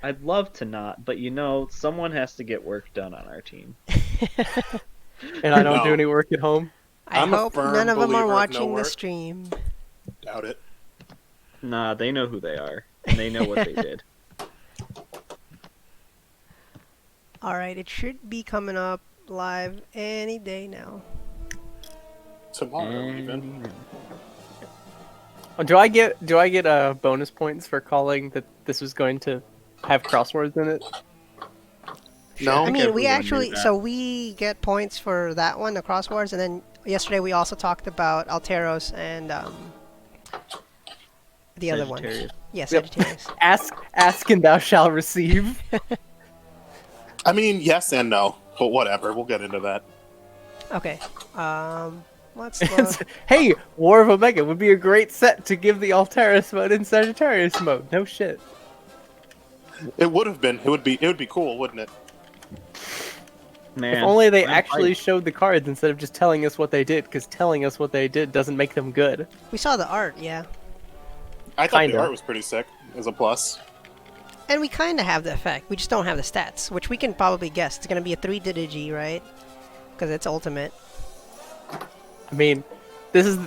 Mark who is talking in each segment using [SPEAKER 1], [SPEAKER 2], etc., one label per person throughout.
[SPEAKER 1] I'd love to not, but someone has to get work done on our team.
[SPEAKER 2] And I don't do
[SPEAKER 3] No.
[SPEAKER 2] any work at home.
[SPEAKER 4] I
[SPEAKER 3] I'm a
[SPEAKER 4] hope
[SPEAKER 3] firm
[SPEAKER 4] none of them are
[SPEAKER 3] believer of no
[SPEAKER 4] watching the
[SPEAKER 3] work.
[SPEAKER 4] stream.
[SPEAKER 3] Doubt it.
[SPEAKER 1] Nah, they know who they are, and they know what they did.
[SPEAKER 4] Alright, it should be coming up live any day now.
[SPEAKER 3] Tomorrow, even.
[SPEAKER 2] Oh, do I get bonus points for calling that this was going to have crosswords in it?
[SPEAKER 3] No.
[SPEAKER 4] I mean, we
[SPEAKER 1] everyone knew
[SPEAKER 4] actually,
[SPEAKER 1] that.
[SPEAKER 4] so we get points for that one, the crosswords, and then yesterday we also talked about Alteros and the other one.
[SPEAKER 1] Sagittarius.
[SPEAKER 4] Yeah,
[SPEAKER 2] Yep.
[SPEAKER 4] Sagittarius.
[SPEAKER 2] Ask and thou shalt receive.
[SPEAKER 3] I mean, yes and no, but whatever. We'll get into that.
[SPEAKER 4] Okay, let's look.
[SPEAKER 2] Hey, War of Omega would be a great set to give the Alteris mode in Sagittarius mode. No shit.
[SPEAKER 3] It would have been. It would be cool, wouldn't it?
[SPEAKER 1] Man,
[SPEAKER 2] If only they
[SPEAKER 1] I'm
[SPEAKER 2] actually
[SPEAKER 1] hyped.
[SPEAKER 2] showed the cards instead of just telling us what they did, because telling us what they did doesn't make them good.
[SPEAKER 4] We saw the art, yeah.
[SPEAKER 3] I thought
[SPEAKER 2] Kinda.
[SPEAKER 3] the art was pretty sick. As a plus.
[SPEAKER 4] And we kind of have the effect, we just don't have the stats, which we can probably guess. It's going to be a 3 Digi, right? Because it's ultimate.
[SPEAKER 2] I mean, this is...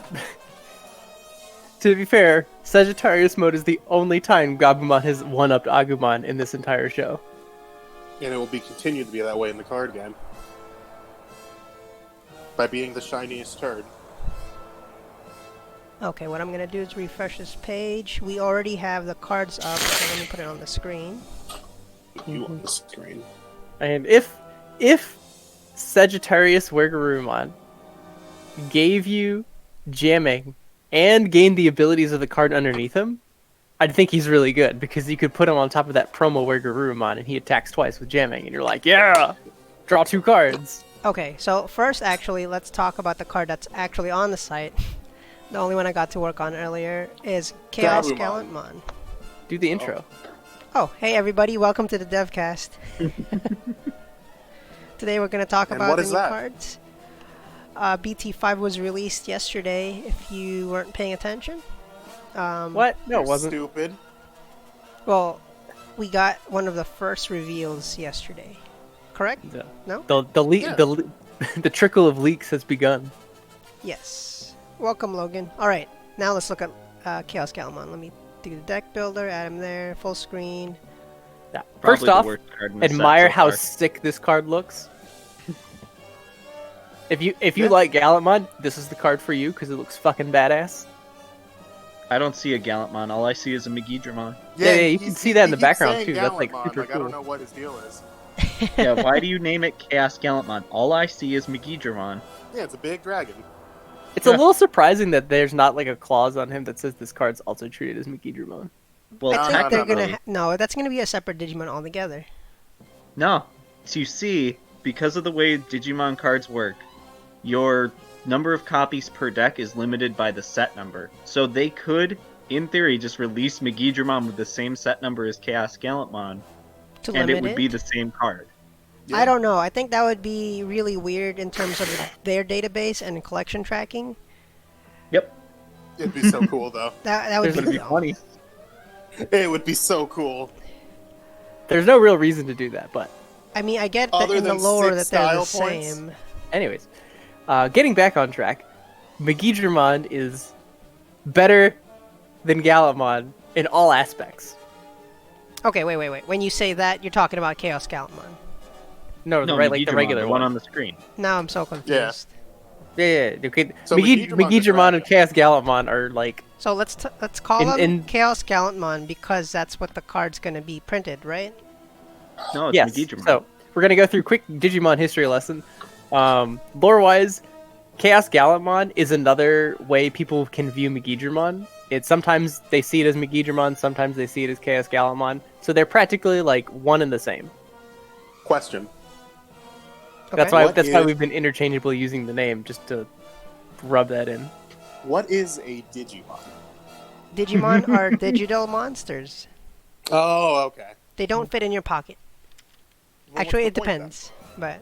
[SPEAKER 2] To be fair, Sagittarius mode is the only time Gabumon has one-upped Agumon in this entire show.
[SPEAKER 3] And it will be continued to be that way in the card game. By being the shiniest turd.
[SPEAKER 4] Okay, what I'm going to do is refresh this page. We already have the cards up, so let me put it on the screen.
[SPEAKER 3] You on the screen.
[SPEAKER 2] And if Sagittarius Wergarumon gave you jamming and gained the abilities of the card underneath him, I'd think he's really good, because you could put him on top of that promo Wergarumon and he attacks twice with jamming, and you're like, yeah! Draw 2 cards!
[SPEAKER 4] Okay, so first, actually, let's talk about the card that's actually on the site. The only one I got to work on earlier is
[SPEAKER 3] Gabumon.
[SPEAKER 4] ChaosGallantmon.
[SPEAKER 2] Do the intro.
[SPEAKER 4] Oh, hey everybody, welcome to the DevCast. Today we're going to talk
[SPEAKER 3] And
[SPEAKER 4] about
[SPEAKER 3] what
[SPEAKER 4] the
[SPEAKER 3] is
[SPEAKER 4] new
[SPEAKER 3] that?
[SPEAKER 4] cards. BT5 was released yesterday, if you weren't paying attention.
[SPEAKER 2] What? No, it wasn't.
[SPEAKER 3] Stupid.
[SPEAKER 4] Well, we got one of the first reveals yesterday. Correct? No?
[SPEAKER 3] Yeah.
[SPEAKER 2] The trickle of leaks has begun.
[SPEAKER 4] Yes. Welcome, Logan. Alright, now let's look at ChaosGallantmon. Let me do the deck builder, add him there, full screen.
[SPEAKER 2] Yeah.
[SPEAKER 1] Probably
[SPEAKER 2] First
[SPEAKER 1] the
[SPEAKER 2] off,
[SPEAKER 1] worst card in the set
[SPEAKER 2] admire
[SPEAKER 1] so
[SPEAKER 2] how
[SPEAKER 1] far.
[SPEAKER 2] sick this card looks. If you like Gallantmon, this is the card for you because it looks fucking badass.
[SPEAKER 1] I don't see a Gallantmon. All I see is a Megidramon.
[SPEAKER 2] Yeah, you can see that in the
[SPEAKER 3] he keeps
[SPEAKER 2] background,
[SPEAKER 3] saying
[SPEAKER 2] too. That's, like,
[SPEAKER 3] Gallantmon,
[SPEAKER 2] super
[SPEAKER 3] I don't
[SPEAKER 2] cool.
[SPEAKER 3] know what his deal is.
[SPEAKER 1] Yeah, why do you name it Chaos Gallantmon? All I see is Megidramon.
[SPEAKER 3] Yeah, it's a big dragon.
[SPEAKER 2] It's a little surprising that there's not like a clause on him that says this card's also treated as Megidramon.
[SPEAKER 1] Well,
[SPEAKER 4] I think they're
[SPEAKER 1] technically,
[SPEAKER 4] gonna no, that's gonna be a separate Digimon altogether.
[SPEAKER 1] no. So you see, because of the way Digimon cards work, your number of copies per deck is limited by the set number. So they could, in theory, just release Megidramon with the same set number as Chaos Gallantmon,
[SPEAKER 4] To
[SPEAKER 1] and
[SPEAKER 4] limit
[SPEAKER 1] it would be the same card.
[SPEAKER 4] I don't know. I think that would be really weird in terms of their database and collection tracking.
[SPEAKER 1] Yep.
[SPEAKER 3] It'd be so cool, though.
[SPEAKER 4] That would
[SPEAKER 2] There's
[SPEAKER 4] be
[SPEAKER 2] gonna be funny.
[SPEAKER 3] It would be so cool.
[SPEAKER 2] There's no real reason to do that, but
[SPEAKER 4] I mean, I get that
[SPEAKER 3] Other
[SPEAKER 4] in the
[SPEAKER 3] than
[SPEAKER 4] lore that
[SPEAKER 3] 6
[SPEAKER 4] they're the
[SPEAKER 3] style points?
[SPEAKER 4] same.
[SPEAKER 2] anyways, getting back on track, Megidramon is better than Gallantmon in all aspects.
[SPEAKER 4] Okay, wait. When you say that, you're talking about
[SPEAKER 2] No,
[SPEAKER 4] ChaosGallantmon.
[SPEAKER 1] No,
[SPEAKER 2] the
[SPEAKER 1] Megidramon,
[SPEAKER 2] regular
[SPEAKER 1] the
[SPEAKER 2] one.
[SPEAKER 1] on the screen.
[SPEAKER 4] Now I'm so confused.
[SPEAKER 2] Yeah. Okay.
[SPEAKER 3] So
[SPEAKER 2] Megidramon
[SPEAKER 3] Megidramon
[SPEAKER 2] and Chaos Gallantmon are like
[SPEAKER 4] So let's call them
[SPEAKER 2] in-
[SPEAKER 4] ChaosGallantmon because that's what the card's gonna be printed, right?
[SPEAKER 1] No, it's
[SPEAKER 2] yes.
[SPEAKER 1] Megidramon.
[SPEAKER 2] So we're gonna go through quick Digimon history lesson. Lore-wise, Chaos Gallantmon is another way people can view Megidramon. It's sometimes they see it as Megidramon, sometimes they see it as Chaos Gallantmon. So they're practically like one and the same.
[SPEAKER 3] Question.
[SPEAKER 2] That's
[SPEAKER 4] Okay.
[SPEAKER 2] why
[SPEAKER 3] What
[SPEAKER 2] that's why
[SPEAKER 3] is-
[SPEAKER 2] we've been interchangeably using the name just to rub that in.
[SPEAKER 3] What is a Digimon?
[SPEAKER 4] Digimon are digital monsters.
[SPEAKER 3] Oh, okay.
[SPEAKER 4] They don't fit in your pocket.
[SPEAKER 3] Well,
[SPEAKER 4] Actually, it
[SPEAKER 3] what's the point,
[SPEAKER 4] depends. But
[SPEAKER 3] then?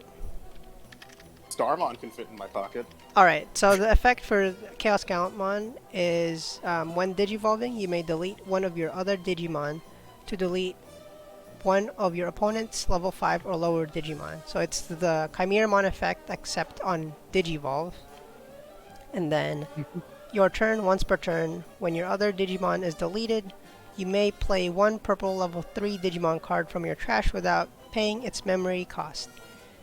[SPEAKER 3] Starmon can fit in my pocket.
[SPEAKER 4] alright, so the effect for Chaos Gallantmon is when digivolving, you may delete one of your other Digimon to delete one of your opponent's level 5 or lower Digimon. So it's the Chimeramon effect except on Digivolve. And then your turn, once per turn, when your other Digimon is deleted, you may play one purple level 3 Digimon card from your trash without paying its memory cost.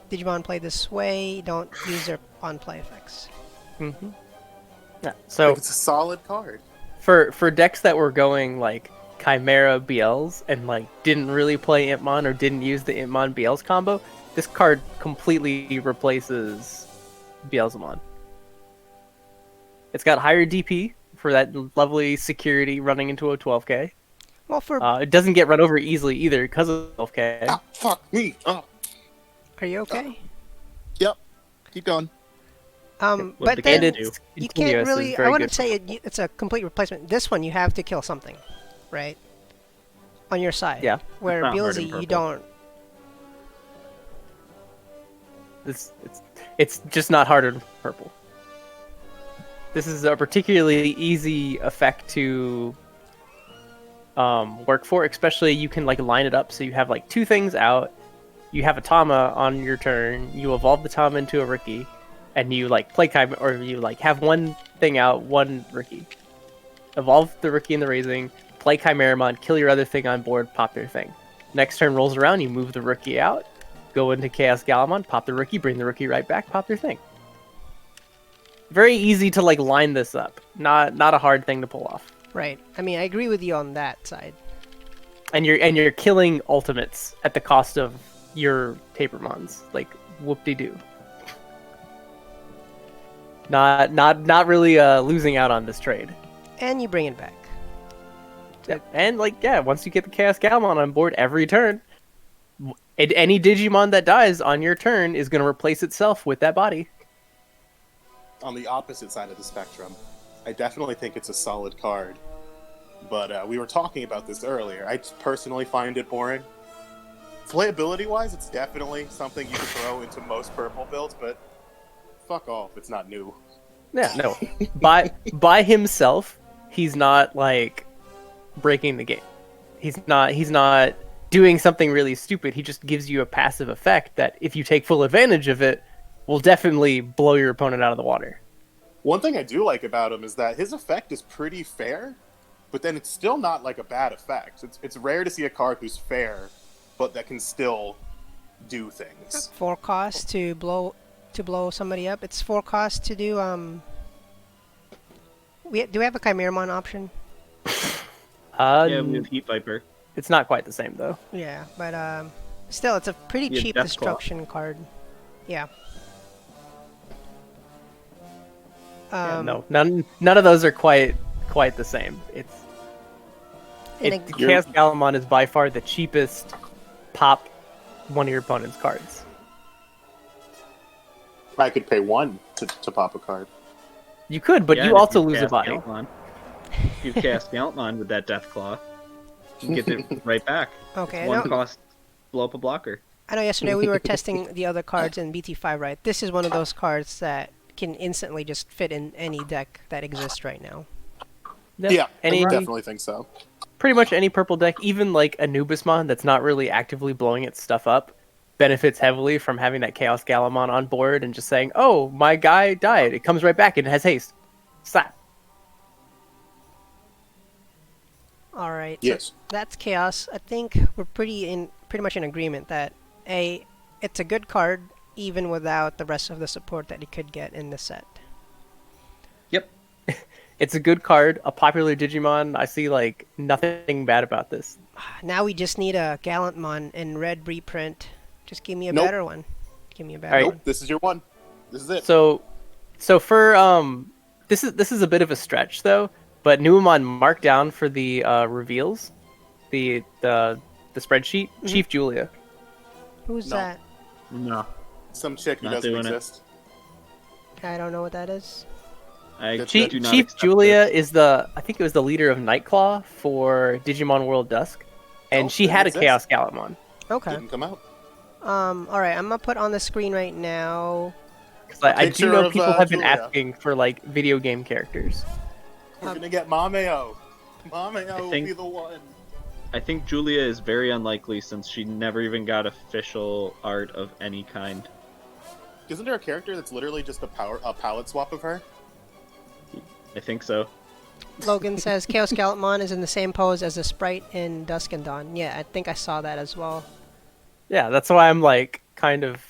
[SPEAKER 4] Digimon play this way don't use their on-play effects.
[SPEAKER 2] Mm-hmm. Yeah.
[SPEAKER 3] I
[SPEAKER 2] So
[SPEAKER 3] think it's a solid card.
[SPEAKER 2] for decks that were going like Chimera BLs and like didn't really play Impmon or didn't use the Impmon BLs combo, this card completely replaces Beelzemon. It's got higher DP for that lovely security running into a 12k.
[SPEAKER 4] Well, for
[SPEAKER 2] It doesn't get run over easily either because of 12k.
[SPEAKER 3] Ah, fuck me. Oh,
[SPEAKER 4] are you okay?
[SPEAKER 3] yep. Keep going.
[SPEAKER 1] What
[SPEAKER 4] But
[SPEAKER 1] the
[SPEAKER 4] then
[SPEAKER 1] kid do.
[SPEAKER 4] you
[SPEAKER 2] Continuous
[SPEAKER 4] can't
[SPEAKER 2] is
[SPEAKER 4] really.
[SPEAKER 2] very
[SPEAKER 4] I wouldn't
[SPEAKER 2] good.
[SPEAKER 4] say it's a complete replacement. This one you have to kill something, right? On your side.
[SPEAKER 2] Yeah.
[SPEAKER 4] Where
[SPEAKER 1] It's not hard in
[SPEAKER 4] Beelzy, you
[SPEAKER 1] purple.
[SPEAKER 4] don't.
[SPEAKER 2] It's just not harder than purple. This is a particularly easy effect to work for, especially you can like line it up so you have like two things out. You have a Tama on your turn. You evolve the Tama into a Riki, and you like play Chimera, or you like have one thing out, one Riki. Evolve the Riki in the Raising, play Chimeramon, kill your other thing on board, pop their thing. Next turn rolls around, you move the Riki out, go into ChaosGallantmon, pop the Riki, bring the Riki right back, pop their thing. Very easy to like line this up. Not a hard thing to pull off.
[SPEAKER 4] Right. I mean, I agree with you on that side.
[SPEAKER 2] And you're killing ultimates at the cost of your Papermons. Like whoop-de-doo. Not really losing out on this trade.
[SPEAKER 4] And you bring it back.
[SPEAKER 2] Yeah. And like once you get the ChaosGallantmon on board every turn, any Digimon that dies on your turn is going to replace itself with that body.
[SPEAKER 3] On the opposite side of the spectrum, I definitely think it's a solid card. But we were talking about this earlier. I just personally find it boring. Playability-wise, it's definitely something you can throw into most purple builds, but fuck off, it's not new.
[SPEAKER 2] Yeah, no. by himself, he's not like breaking the game. He's not doing something really stupid. He just gives you a passive effect that if you take full advantage of it, will definitely blow your opponent out of the water.
[SPEAKER 3] One thing I do like about him is that his effect is pretty fair, but then it's still not like a bad effect. It's rare to see a card who's fair, but that can still do things.
[SPEAKER 4] 4 cost to blow somebody up. It's 4 cost to do do we have a Chimeramon option?
[SPEAKER 1] Yeah, we have Heat Viper.
[SPEAKER 2] It's not quite the same though.
[SPEAKER 4] Yeah, but still, it's a pretty
[SPEAKER 1] Yeah,
[SPEAKER 4] cheap
[SPEAKER 1] Deathclaw.
[SPEAKER 4] destruction card. Yeah.
[SPEAKER 2] Yeah, no, none of those are quite the same.
[SPEAKER 4] And it-
[SPEAKER 2] ChaosGallantmon is by far the cheapest pop one of your opponent's cards.
[SPEAKER 3] I could pay 1 to pop a card.
[SPEAKER 2] You could, but
[SPEAKER 1] Yeah,
[SPEAKER 2] you
[SPEAKER 1] and if
[SPEAKER 2] also lose a
[SPEAKER 1] cast
[SPEAKER 2] body.
[SPEAKER 1] Gallantmon- If you cast Gallantmon with that Deathclaw, you can get it right back.
[SPEAKER 4] Okay, I
[SPEAKER 1] One
[SPEAKER 4] know.
[SPEAKER 1] cost, blow up a blocker.
[SPEAKER 4] I know yesterday we were testing the other cards in BT5, right? This is one of those cards that can instantly just fit in any deck that exists right now.
[SPEAKER 3] Yeah,
[SPEAKER 2] any
[SPEAKER 3] I definitely think so.
[SPEAKER 2] pretty much any purple deck, even like Anubismon that's not really actively blowing its stuff up, benefits heavily from having that ChaosGallantmon on board and just saying, "Oh, my guy died. It comes right back and it has haste." Slap.
[SPEAKER 4] All right.
[SPEAKER 3] Yes.
[SPEAKER 4] So that's Chaos. I think we're pretty much in agreement that it's a good card even without the rest of the support that you could get in the set.
[SPEAKER 1] Yep.
[SPEAKER 2] It's a good card, a popular Digimon. I see like nothing bad about this.
[SPEAKER 4] Now we just need a Gallantmon in red reprint. Just give me a
[SPEAKER 3] Nope.
[SPEAKER 4] better one. Give me a better
[SPEAKER 2] Alright.
[SPEAKER 4] one.
[SPEAKER 3] Nope, this is your one. This is it.
[SPEAKER 2] So for this is a bit of a stretch though, but Nuamon marked down for the reveals, the spreadsheet, Chief Julia.
[SPEAKER 4] Who's
[SPEAKER 3] No.
[SPEAKER 4] that?
[SPEAKER 1] No,
[SPEAKER 3] Some chick who
[SPEAKER 1] Not
[SPEAKER 3] doesn't
[SPEAKER 1] doing it.
[SPEAKER 3] exist.
[SPEAKER 4] I don't know what that is.
[SPEAKER 1] I
[SPEAKER 3] Chief-
[SPEAKER 2] Chief,
[SPEAKER 1] do not
[SPEAKER 2] Chief
[SPEAKER 1] accept
[SPEAKER 2] Julia
[SPEAKER 1] this.
[SPEAKER 2] is I think it was the leader of Nightclaw for Digimon World Dusk, and
[SPEAKER 3] Oh,
[SPEAKER 2] she
[SPEAKER 3] didn't
[SPEAKER 2] had a
[SPEAKER 3] exist.
[SPEAKER 2] Chaos Gallantmon.
[SPEAKER 4] Okay.
[SPEAKER 3] Didn't come out.
[SPEAKER 4] All right. I'm gonna put on the screen right now.
[SPEAKER 2] 'Cause I do
[SPEAKER 3] picture
[SPEAKER 2] know
[SPEAKER 3] of,
[SPEAKER 2] people have been
[SPEAKER 3] Julia.
[SPEAKER 2] asking for like video game characters.
[SPEAKER 3] We're gonna get Mameo. Mameo will
[SPEAKER 1] think-
[SPEAKER 3] be the one.
[SPEAKER 1] I think Julia is very unlikely since she never even got official art of any kind.
[SPEAKER 3] Isn't there a character that's literally just a palette swap of her?
[SPEAKER 1] I think so.
[SPEAKER 4] Logan says ChaosGallantmon is in the same pose as the sprite in Dusk and Dawn. Yeah, I think I saw that as well.
[SPEAKER 2] Yeah, that's why I'm like kind of.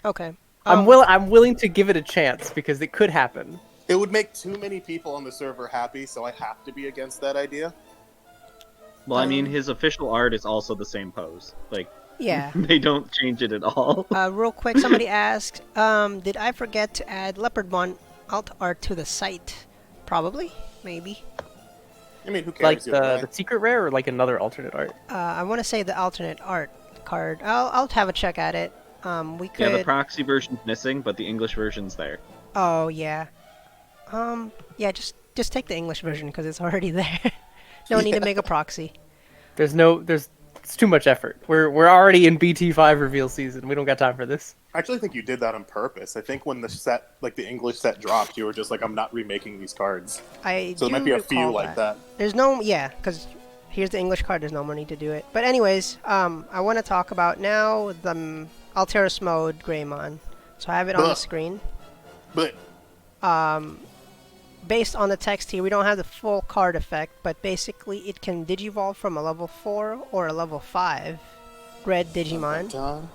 [SPEAKER 4] Okay.
[SPEAKER 2] I'm willing to give it a chance because it could happen.
[SPEAKER 3] It would make too many people on the server happy, so I have to be against that idea.
[SPEAKER 1] Well, I mean, his official art is also the same pose. Like,
[SPEAKER 4] Yeah.
[SPEAKER 1] they don't change it at all.
[SPEAKER 4] Real quick, somebody asked, did I forget to add Leopardmon alt art to the site? Probably. Maybe.
[SPEAKER 3] I mean, who cares?
[SPEAKER 2] Like
[SPEAKER 3] either way?
[SPEAKER 2] the secret rare or like another alternate art?
[SPEAKER 4] I want to say the alternate art card. I'll have a check at it. We could...
[SPEAKER 1] Yeah, the proxy version's missing, but the English version's there.
[SPEAKER 4] Oh, yeah. Yeah, just take the English version because it's already there. No need to make a proxy.
[SPEAKER 2] It's too much effort. We're already in BT5 reveal season. We don't got time for this.
[SPEAKER 3] I actually think you did that on purpose. I think when the set, like the English set dropped, you were just like, I'm not remaking these cards. So there might be a few like that.
[SPEAKER 4] There's no, yeah, because here's the English card. There's no more need to do it. But anyways, I want to talk about now the Altera mode Greymon. So I have it on the screen.
[SPEAKER 3] But
[SPEAKER 4] based on the text here, we don't have the full card effect, but basically it can digivolve from a level 4 or a level 5 red Digimon.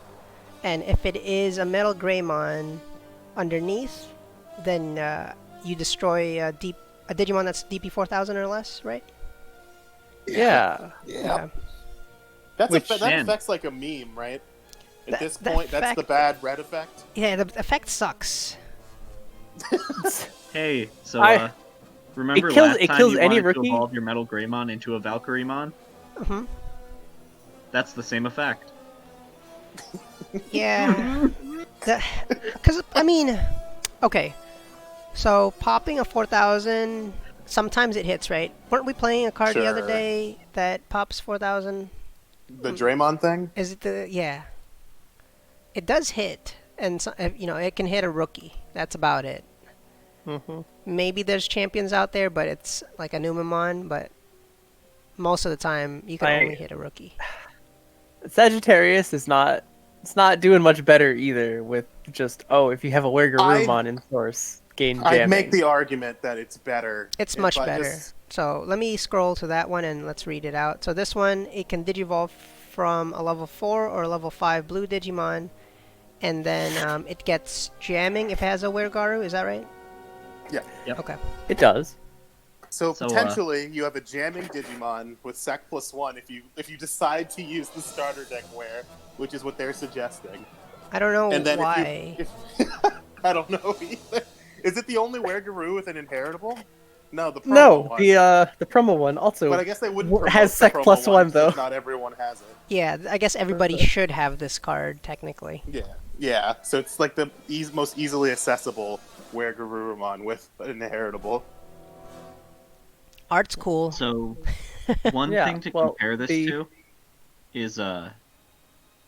[SPEAKER 4] And if it is a metal Greymon underneath, then you destroy a Digimon that's DP 4000 or less, right?
[SPEAKER 2] Yeah.
[SPEAKER 3] That
[SPEAKER 1] Which
[SPEAKER 3] affect's like a meme, right? At this point, that's the bad red effect.
[SPEAKER 4] Yeah, the effect sucks.
[SPEAKER 1] Hey, so remember
[SPEAKER 2] it kills
[SPEAKER 1] you
[SPEAKER 2] any
[SPEAKER 1] wanted
[SPEAKER 2] rookie?
[SPEAKER 1] to evolve your Metal Greymon into a Valkyriemon?
[SPEAKER 4] Mm-hmm.
[SPEAKER 1] That's the same effect.
[SPEAKER 4] Yeah. Because, I mean, okay. So, popping a 4000, sometimes it hits, right? Weren't we playing a card the other day that pops 4000?
[SPEAKER 3] The Draymond thing?
[SPEAKER 4] Is it the... Yeah. It does hit. And, so, you know, it can hit a rookie. That's about it.
[SPEAKER 2] Mm-hmm.
[SPEAKER 4] Maybe there's champions out there, but it's like a Numamon, but most of the time, you can only hit a rookie.
[SPEAKER 2] Sagittarius is not... It's not doing much better either with just, if you have a Wergarurumon in source, gain jamming.
[SPEAKER 3] I'd make the argument that it's better.
[SPEAKER 4] It's much better. So let me scroll to that one and let's read it out. So this one, it can digivolve from a level 4 or a level 5 blue Digimon, and then it gets jamming if it has a Wergaru, is that right?
[SPEAKER 3] Yeah.
[SPEAKER 1] Yep.
[SPEAKER 4] Okay.
[SPEAKER 2] It does.
[SPEAKER 3] So potentially, you have a jamming Digimon with Sec +1 if you decide to use the starter deck wear, which is what they're suggesting.
[SPEAKER 4] I don't know
[SPEAKER 3] and then
[SPEAKER 4] why.
[SPEAKER 3] I don't know either. Is it the only Wergaroo with an inheritable? No, the promo one.
[SPEAKER 2] The promo one also.
[SPEAKER 3] But I guess they wouldn't
[SPEAKER 2] has Sec +1 though.
[SPEAKER 3] Not everyone has it.
[SPEAKER 4] Yeah, I guess everybody should have this card technically.
[SPEAKER 3] Yeah. So it's like the most easily accessible Wergarurumon with an inheritable.
[SPEAKER 4] Art's cool.
[SPEAKER 1] So, one thing to compare this to is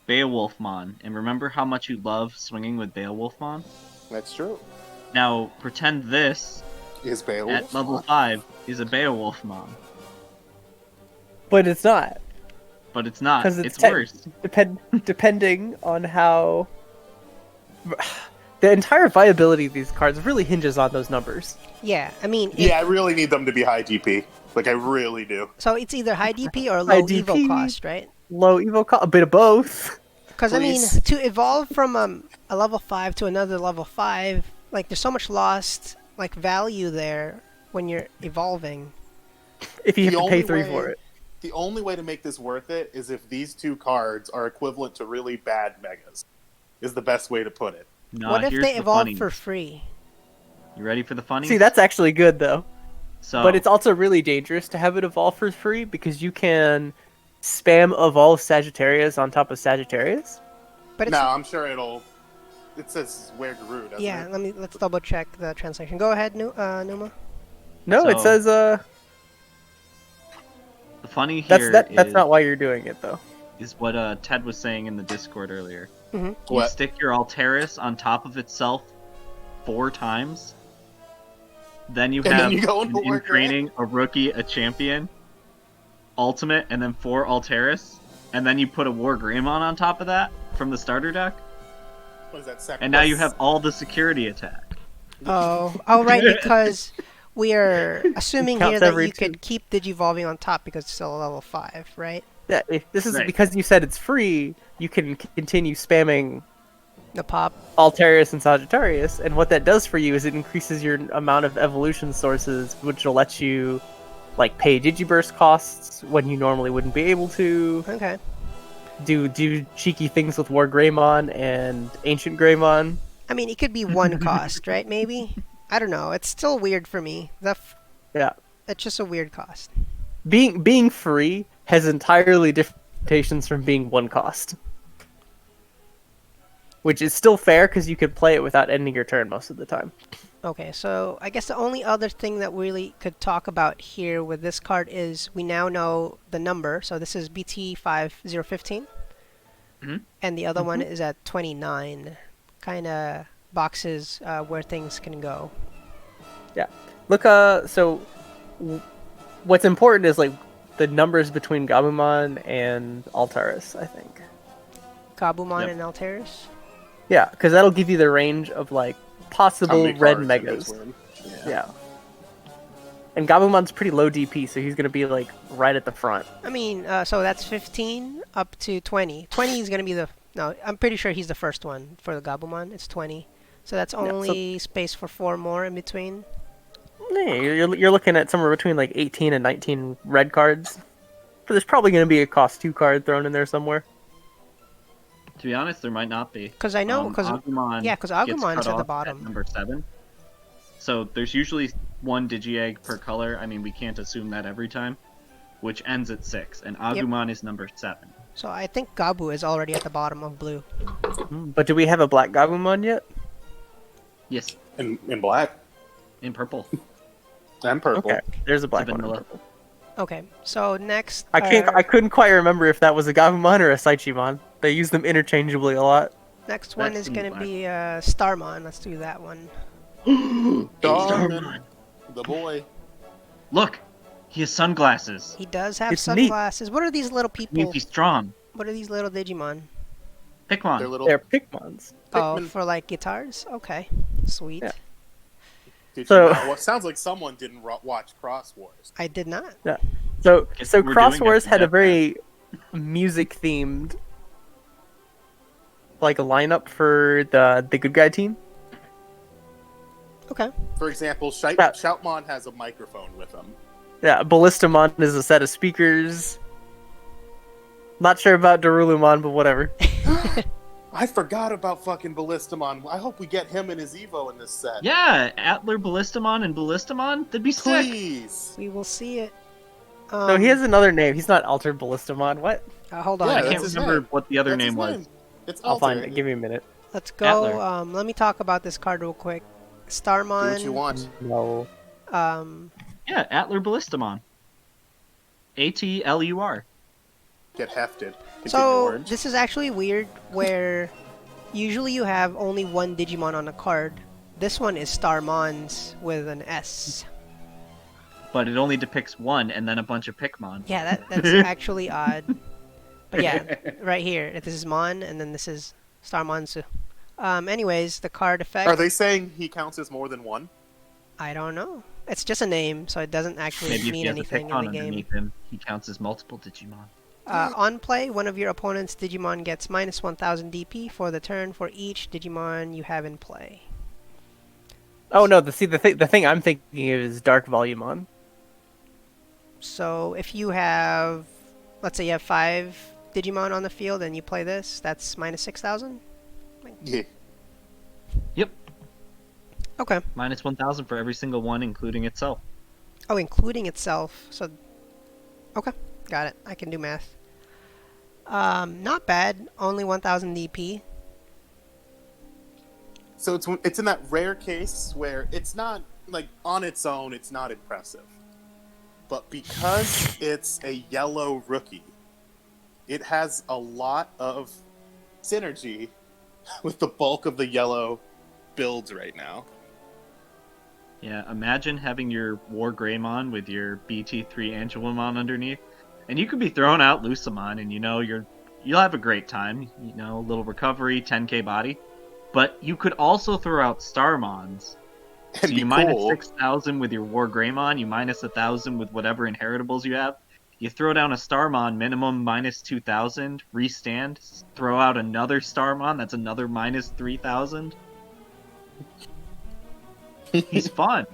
[SPEAKER 1] Beowulfmon. And remember how much you love swinging with Beowulfmon?
[SPEAKER 3] That's true.
[SPEAKER 1] Now, pretend this
[SPEAKER 3] Is Beowulf
[SPEAKER 1] at level 5 is a Beowulfmon.
[SPEAKER 2] But it's not.
[SPEAKER 1] But it's not. It's worse.
[SPEAKER 2] Depending on how... The entire viability of these cards really hinges on those numbers.
[SPEAKER 4] Yeah, I mean...
[SPEAKER 3] I really need them to be high DP. Like, I really do.
[SPEAKER 4] So it's either high DP or low evo cost, right?
[SPEAKER 2] Low evo cost, a bit of both.
[SPEAKER 4] Because, I mean, to evolve from a level 5 to another level 5, like, there's so much lost, like, value there when you're evolving.
[SPEAKER 2] If you have to pay 3 for it.
[SPEAKER 3] The only way to make this worth it is if these two cards are equivalent to really bad megas. Is the best way to put it.
[SPEAKER 1] No,
[SPEAKER 4] what if they evolve
[SPEAKER 1] funnies.
[SPEAKER 4] for free?
[SPEAKER 1] You ready for the funny?
[SPEAKER 2] See, that's actually good, though.
[SPEAKER 1] So,
[SPEAKER 2] but it's also really dangerous to have it evolve for free, because you can spam evolve Sagittarius on top of Sagittarius.
[SPEAKER 4] But
[SPEAKER 3] no, I'm sure it says Wergaroo, doesn't it?
[SPEAKER 4] Yeah, let's double check the translation. Go ahead, Numa.
[SPEAKER 2] No, it says
[SPEAKER 1] the funny here
[SPEAKER 2] that's not why you're doing it, though.
[SPEAKER 1] Is what Ted was saying in the Discord earlier.
[SPEAKER 4] Mm-hmm.
[SPEAKER 1] You stick your Alteris on top of itself 4 times, then you have
[SPEAKER 3] you go into
[SPEAKER 1] in training a rookie, a champion, Ultimate and then 4 Alteras, and then you put a War Greymon on top of that from the starter deck,
[SPEAKER 3] What is that? Second?
[SPEAKER 1] and now you have all the security attack.
[SPEAKER 4] Oh, right, because we are assuming
[SPEAKER 2] Counts
[SPEAKER 4] here that
[SPEAKER 2] every
[SPEAKER 4] you could keep Digivolving on top because it's still a level 5, right?
[SPEAKER 2] Yeah, this is
[SPEAKER 1] Right.
[SPEAKER 2] because you said it's free. You can continue spamming
[SPEAKER 4] The pop.
[SPEAKER 2] Alterius and Sagittarius, and what that does for you is it increases your amount of evolution sources, which will let you like pay Digiburst costs when you normally wouldn't be able to.
[SPEAKER 4] Okay.
[SPEAKER 2] Do cheeky things with War Greymon and Ancient Greymon.
[SPEAKER 4] I mean, it could be one cost, right? Maybe? I don't know. It's still weird for me.
[SPEAKER 2] Yeah,
[SPEAKER 4] It's just a weird cost.
[SPEAKER 2] being free has entirely different limitations from being one cost, which is still fair because you could play it without ending your turn most of the time.
[SPEAKER 4] Okay, so I guess the only other thing that we really could talk about here with this card is we now know the number. So this is BT5015.
[SPEAKER 1] Mhm.
[SPEAKER 4] And the other one is at 29. Kind of boxes where things can go.
[SPEAKER 2] Look, what's important is like the numbers between Gabumon and Altaris, I think.
[SPEAKER 4] Gabumon
[SPEAKER 1] Yep.
[SPEAKER 4] and Alteris.
[SPEAKER 2] Yeah, because that'll give you the range of like
[SPEAKER 3] How
[SPEAKER 2] possible
[SPEAKER 3] many
[SPEAKER 2] red
[SPEAKER 3] cards in
[SPEAKER 2] megas.
[SPEAKER 3] between?
[SPEAKER 2] Yeah. And Gabumon's pretty low DP, so he's gonna be like right at the front.
[SPEAKER 4] I mean, so that's 15 up to 20. 20 is going to be the... No, I'm pretty sure he's the first one for the Gabumon. It's 20. So that's
[SPEAKER 2] so-
[SPEAKER 4] only space for 4 more in between.
[SPEAKER 2] Yeah, you're looking at somewhere between like 18 and 19 red cards. But there's probably gonna be a cost 2 card thrown in there somewhere.
[SPEAKER 1] To be honest, there might not be.
[SPEAKER 4] Because I know... Cause,
[SPEAKER 1] Agumon
[SPEAKER 4] yeah, because
[SPEAKER 1] gets
[SPEAKER 4] Agumon's
[SPEAKER 1] cut
[SPEAKER 4] at the
[SPEAKER 1] off
[SPEAKER 4] bottom.
[SPEAKER 1] number 7. So there's usually 1 Digi-Egg per color. I mean, we can't assume that every time. Which ends at 6, and Agumon is number 7.
[SPEAKER 4] So I think Gabu is already at the bottom of blue.
[SPEAKER 2] But do we have a black Gabumon yet?
[SPEAKER 1] Yes,
[SPEAKER 3] In black
[SPEAKER 1] in purple.
[SPEAKER 3] and purple.
[SPEAKER 2] Okay, there's a black one.
[SPEAKER 1] vanilla.
[SPEAKER 4] Okay, so next...
[SPEAKER 2] I couldn't quite remember if that was a Gabumon or a Saichimon. They use them interchangeably a lot.
[SPEAKER 4] Next one
[SPEAKER 1] That's
[SPEAKER 4] is going to
[SPEAKER 1] black.
[SPEAKER 4] be Starmon. Let's do that one.
[SPEAKER 3] Starmon, the boy.
[SPEAKER 1] Look, he has sunglasses.
[SPEAKER 4] He does have
[SPEAKER 2] It's neat.
[SPEAKER 4] sunglasses. What are these little
[SPEAKER 1] Means
[SPEAKER 4] people?
[SPEAKER 1] he's strong.
[SPEAKER 4] What are these little Digimon?
[SPEAKER 3] They're
[SPEAKER 1] Pikmon.
[SPEAKER 3] little.
[SPEAKER 2] They're Pikmons.
[SPEAKER 4] Oh,
[SPEAKER 3] Pikmin.
[SPEAKER 4] for like guitars? Okay, sweet.
[SPEAKER 2] Yeah.
[SPEAKER 3] Did
[SPEAKER 2] So-
[SPEAKER 3] you not? Well, sounds like someone didn't watch Cross Wars.
[SPEAKER 4] I did not.
[SPEAKER 2] So
[SPEAKER 1] Guess we're
[SPEAKER 2] Cross
[SPEAKER 1] doing
[SPEAKER 2] Wars
[SPEAKER 1] it
[SPEAKER 2] had a
[SPEAKER 1] for
[SPEAKER 2] very music themed like a lineup for the good guy team.
[SPEAKER 4] Okay.
[SPEAKER 3] For example,
[SPEAKER 2] Shout-
[SPEAKER 3] Shoutmon has a microphone with him.
[SPEAKER 2] Yeah, Ballistamon is a set of speakers. Not sure about Darulumon, but whatever.
[SPEAKER 3] I forgot about fucking Ballistamon. I hope we get him and his Evo in this set.
[SPEAKER 1] Yeah, Atler Ballistamon and Ballistamon. That'd be sick.
[SPEAKER 3] Please.
[SPEAKER 4] We will see it.
[SPEAKER 2] So he has another name. He's not Altered Ballistamon. What?
[SPEAKER 4] Hold on.
[SPEAKER 3] Yeah,
[SPEAKER 1] I
[SPEAKER 3] that's
[SPEAKER 1] can't
[SPEAKER 3] his
[SPEAKER 1] remember
[SPEAKER 3] name.
[SPEAKER 1] what the other
[SPEAKER 3] That's his
[SPEAKER 1] name was.
[SPEAKER 3] name. It's
[SPEAKER 2] I'll find
[SPEAKER 3] Altera.
[SPEAKER 2] it. Give me a minute.
[SPEAKER 4] Let's go.
[SPEAKER 1] Atler.
[SPEAKER 4] Let me talk about this card real quick.
[SPEAKER 3] Do
[SPEAKER 4] Starmon.
[SPEAKER 3] what you want.
[SPEAKER 2] No.
[SPEAKER 1] Yeah, Atler Ballistamon. ATLUR.
[SPEAKER 3] Get hefted. Continue
[SPEAKER 4] So
[SPEAKER 3] orange.
[SPEAKER 4] this is actually weird where usually you have only one Digimon on a card. This one is Starmons with an S.
[SPEAKER 1] But it only depicts one and then a bunch of Pikmon.
[SPEAKER 4] Yeah, that's actually odd. But yeah, right here. This is Mon, and then this is Starmons. Anyways, the card effect...
[SPEAKER 3] Are they saying he counts as more than one?
[SPEAKER 4] I don't know. It's just a name, so it doesn't actually
[SPEAKER 1] Maybe if
[SPEAKER 4] mean
[SPEAKER 1] he has a
[SPEAKER 4] anything in
[SPEAKER 1] Pikmon
[SPEAKER 4] the game.
[SPEAKER 1] underneath him, he counts as multiple Digimon.
[SPEAKER 4] On play, one of your opponent's Digimon gets minus 1000 DP for the turn for each Digimon you have in play.
[SPEAKER 2] Oh no. The thing I'm thinking of is Dark Volumon.
[SPEAKER 4] So if you have, let's say you have 5 Digimon on the field and you play this, that's minus 6000?
[SPEAKER 3] Yeah.
[SPEAKER 1] Yep.
[SPEAKER 4] Okay.
[SPEAKER 1] Minus 1,000 for every single one, including itself.
[SPEAKER 4] Oh, including itself. So, okay. Got it. I can do math. Not bad. Only 1000 DP.
[SPEAKER 3] So it's in that rare case where it's not, like, on its own, it's not impressive. But because it's a yellow rookie, it has a lot of synergy with the bulk of the yellow builds right now.
[SPEAKER 1] Yeah, imagine having your War Greymon with your BT3 Angelomon underneath, And you could be throwing out Lucamon, and you'll have a great time. A little recovery, 10k body. But you could also throw out Starmons. So
[SPEAKER 3] And
[SPEAKER 1] you
[SPEAKER 3] be
[SPEAKER 1] minus
[SPEAKER 3] cool.
[SPEAKER 1] 6,000 with your War Greymon, you minus 1,000 with whatever inheritables you have. You throw down a Starmon, minimum minus 2,000, restand, throw out another Starmon, that's another minus 3,000. He's fun.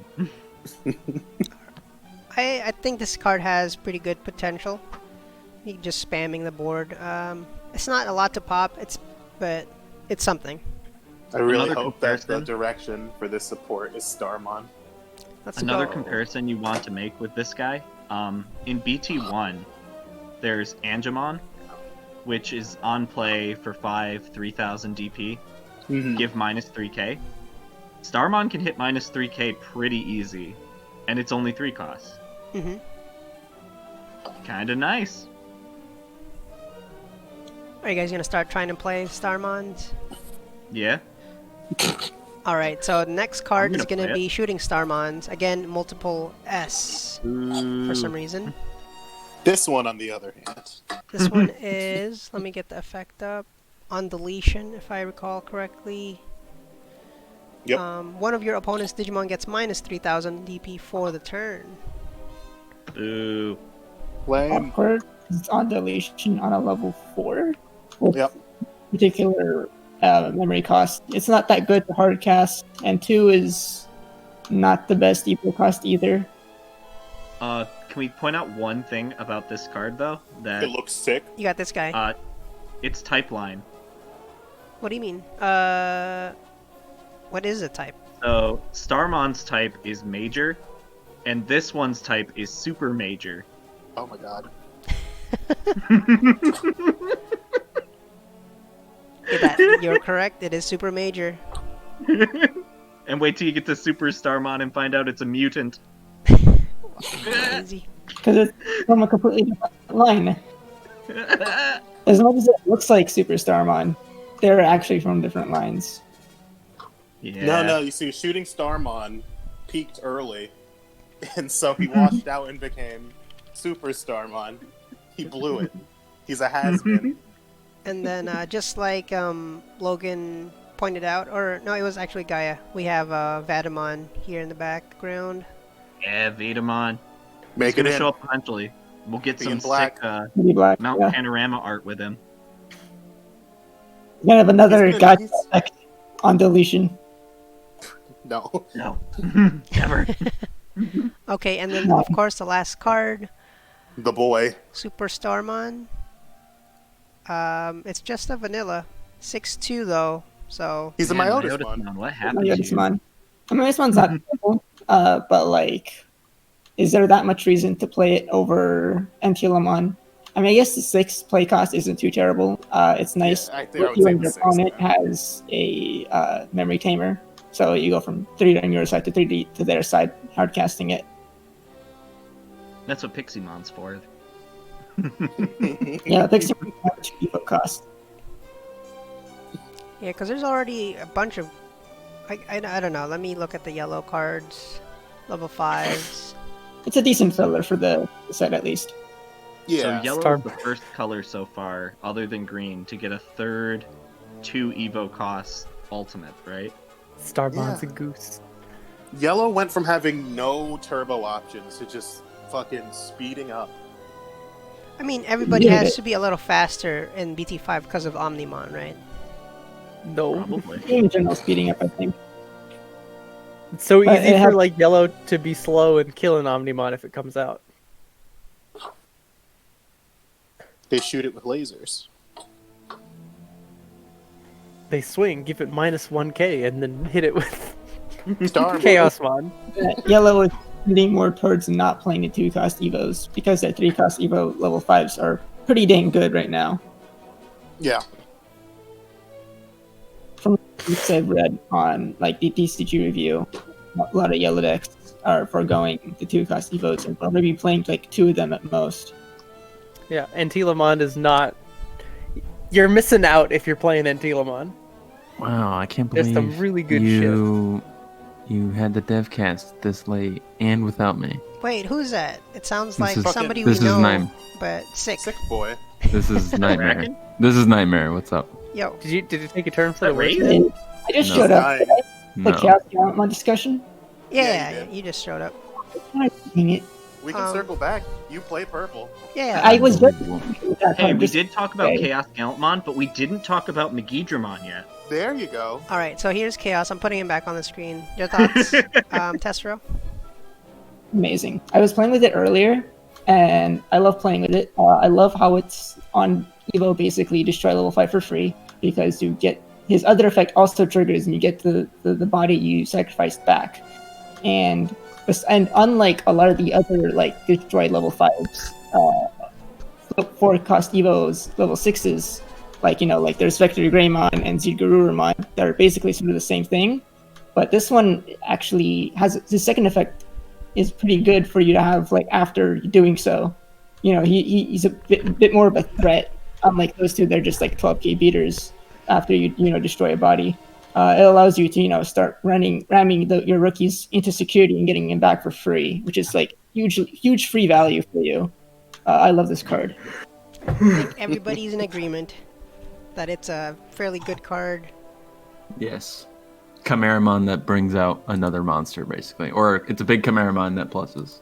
[SPEAKER 4] I think this card has pretty good potential. You just spamming the board. It's not a lot to pop, but it's something.
[SPEAKER 3] I really
[SPEAKER 1] Another
[SPEAKER 3] hope that the
[SPEAKER 1] comparison.
[SPEAKER 3] direction for this support is Starmon.
[SPEAKER 4] Let's
[SPEAKER 1] Another
[SPEAKER 4] go.
[SPEAKER 1] comparison you want to make with this guy, in BT1, there's Angemon, which is on play for 3,000 DP, give minus 3k. Starmon can hit minus 3k pretty easy, and it's only 3 costs.
[SPEAKER 4] Mm-hmm.
[SPEAKER 1] Kinda nice.
[SPEAKER 4] Are you guys gonna start trying to play Starmons?
[SPEAKER 1] Yeah.
[SPEAKER 4] Alright, so the next card is
[SPEAKER 1] gonna
[SPEAKER 4] gonna
[SPEAKER 1] play
[SPEAKER 4] be shooting Starmons. Again, multiple S for some reason.
[SPEAKER 3] This one, on the other hand,
[SPEAKER 4] This one is, let me get the effect up, on deletion, if I recall correctly.
[SPEAKER 3] Yep.
[SPEAKER 4] One of your opponent's Digimon gets minus 3,000 DP for the turn.
[SPEAKER 1] Ooh.
[SPEAKER 3] lame.
[SPEAKER 5] Awkward. It's on deletion on a level 4 with
[SPEAKER 3] Yep.
[SPEAKER 5] particular memory cost. It's not that good to hard cast, and 2 is not the best equal cost either.
[SPEAKER 1] Can we point out one thing about this card, though? That
[SPEAKER 3] It looks sick.
[SPEAKER 4] You got this guy.
[SPEAKER 1] it's type line.
[SPEAKER 4] What do you mean? What is the type?
[SPEAKER 1] So, Starmon's type is major, and this one's type is super major.
[SPEAKER 3] Oh my god.
[SPEAKER 4] You're correct, it is super major.
[SPEAKER 1] And wait till you get to Super Starmon and find out it's a mutant.
[SPEAKER 4] Easy.
[SPEAKER 5] Because it's from a completely different line. As much as it looks like SuperStarmon, they're actually from different lines.
[SPEAKER 1] Yeah.
[SPEAKER 3] No, you see, shooting Starmon peaked early, and so he washed out and became Super Starmon. He blew it. He's a has-been.
[SPEAKER 4] And then, just like Logan pointed out, or no, it was actually Gaia. We have Vadamon here in the background.
[SPEAKER 1] Yeah, Vedamon.
[SPEAKER 3] Make
[SPEAKER 1] He's
[SPEAKER 3] it
[SPEAKER 1] gonna
[SPEAKER 3] in.
[SPEAKER 1] show up eventually. We'll get
[SPEAKER 3] Being
[SPEAKER 1] some
[SPEAKER 3] black.
[SPEAKER 1] sick
[SPEAKER 5] Pretty black.
[SPEAKER 1] Mount
[SPEAKER 5] Yeah.
[SPEAKER 1] Panorama art with him.
[SPEAKER 5] We're gonna have another
[SPEAKER 3] He's good,
[SPEAKER 5] Gaia
[SPEAKER 3] he's-
[SPEAKER 5] effect on deletion.
[SPEAKER 3] No.
[SPEAKER 1] No. Never.
[SPEAKER 4] Okay, and then of course the last card,
[SPEAKER 3] The boy.
[SPEAKER 4] SuperStarmon. It's just a vanilla, 6/2 though. So
[SPEAKER 3] He's a
[SPEAKER 1] Man,
[SPEAKER 3] Myotismon.
[SPEAKER 1] What happened to you?
[SPEAKER 5] Myotismon. I mean, this one's not terrible, but like, is there that much reason to play it over Antilamon? I mean, I guess the 6 play cost isn't too terrible. It's nice.
[SPEAKER 3] Yeah, I think I would
[SPEAKER 5] you
[SPEAKER 3] say
[SPEAKER 5] and
[SPEAKER 3] the
[SPEAKER 5] your
[SPEAKER 3] 6,
[SPEAKER 5] opponent
[SPEAKER 3] yeah.
[SPEAKER 5] has a memory tamer, so you go from 3 on your side to 3 to their side, hard casting it.
[SPEAKER 1] That's what Piximon's for.
[SPEAKER 5] Yeah, it takes much evo cost.
[SPEAKER 4] yeah, because there's already a bunch of, I don't know. Let me look at the yellow cards, level 5s.
[SPEAKER 5] It's a decent filler for the set at least.
[SPEAKER 3] Yeah.
[SPEAKER 1] So yellow
[SPEAKER 2] Star-
[SPEAKER 1] is the first color so far, other than green, to get a third 2 Evo cost ultimate, right?
[SPEAKER 2] Starmon's
[SPEAKER 3] Yeah.
[SPEAKER 2] a goose.
[SPEAKER 3] Yellow went from having no turbo options to just fucking speeding up.
[SPEAKER 4] I mean, everybody
[SPEAKER 5] Yeah.
[SPEAKER 4] has to be a little faster in BT5 because of Omnimon, right?
[SPEAKER 2] No.
[SPEAKER 1] Probably.
[SPEAKER 5] In general, speeding up, I think.
[SPEAKER 2] It's so
[SPEAKER 5] But
[SPEAKER 2] easy
[SPEAKER 5] it
[SPEAKER 2] for
[SPEAKER 5] have-
[SPEAKER 2] like yellow to be slow and kill an Omnimon if it comes out.
[SPEAKER 3] They shoot it with lasers.
[SPEAKER 2] They swing, give it minus 1k, and then hit it with
[SPEAKER 3] Starmon.
[SPEAKER 2] Chaosmon.
[SPEAKER 5] Yellow is leaning more towards not playing the 2 cost evos because their 3 cost evo level 5s are pretty dang good right now.
[SPEAKER 3] Yeah.
[SPEAKER 5] From what I've read on like the TCG review, a lot of yellow decks are foregoing the 2 cost evos and probably playing like 2 of them at most.
[SPEAKER 2] Yeah, Antilamon is not. You're missing out if you're playing Antilamon.
[SPEAKER 6] Wow, I can't
[SPEAKER 2] There's
[SPEAKER 6] believe
[SPEAKER 2] some really good
[SPEAKER 6] you You had the DevCast this late and without me.
[SPEAKER 4] Wait, who's that? It sounds
[SPEAKER 6] This
[SPEAKER 4] like
[SPEAKER 6] is-
[SPEAKER 4] somebody we
[SPEAKER 6] this is
[SPEAKER 4] know,
[SPEAKER 6] Nightmare.
[SPEAKER 4] but sick.
[SPEAKER 3] Sick boy.
[SPEAKER 6] This is Nightmare.
[SPEAKER 1] Kraken?
[SPEAKER 6] This is Nightmare. What's up?
[SPEAKER 4] Yo,
[SPEAKER 2] Did you take a turn for
[SPEAKER 1] that
[SPEAKER 2] the worst?
[SPEAKER 1] Raven?
[SPEAKER 5] And I just
[SPEAKER 6] No.
[SPEAKER 5] showed up.
[SPEAKER 3] Dying.
[SPEAKER 5] The
[SPEAKER 6] No.
[SPEAKER 5] ChaosGallantmon discussion.
[SPEAKER 3] Yeah, you
[SPEAKER 4] yeah,
[SPEAKER 3] did.
[SPEAKER 4] you just showed up.
[SPEAKER 5] Dang it.
[SPEAKER 3] We can circle back. You play purple.
[SPEAKER 4] Yeah,
[SPEAKER 5] I was just
[SPEAKER 6] Unbelievable.
[SPEAKER 1] Hey, we did talk about
[SPEAKER 5] Okay.
[SPEAKER 1] ChaosGallantmon, but we didn't talk about Megidramon yet.
[SPEAKER 3] There you go.
[SPEAKER 4] All right, so here's Chaos. I'm putting him back on the screen. Your thoughts, Tesero?
[SPEAKER 5] amazing. I was playing with it earlier, and I love playing with it. I love how it's on Evo, basically destroy level 5 for free, because you get his other effect also triggers, and you get the body you sacrificed back. And unlike a lot of the other like destroy level 5s, 4 cost Evos, level 6s, like like there's Vector Greymon and Zigururumon that are basically sort of the same thing. But this one actually has the second effect is pretty good for you to have like after doing so. He's a bit more of a threat. Unlike those two, they're just like 12k beaters after you destroy a body. It allows you to start ramming your rookies into security and getting them back for free, which is like huge free value for you. I love this card.
[SPEAKER 4] I think everybody's in agreement that it's a fairly good card.
[SPEAKER 6] Yes. Chimeramon that brings out another monster, basically. Or it's a big Chimeramon that pluses.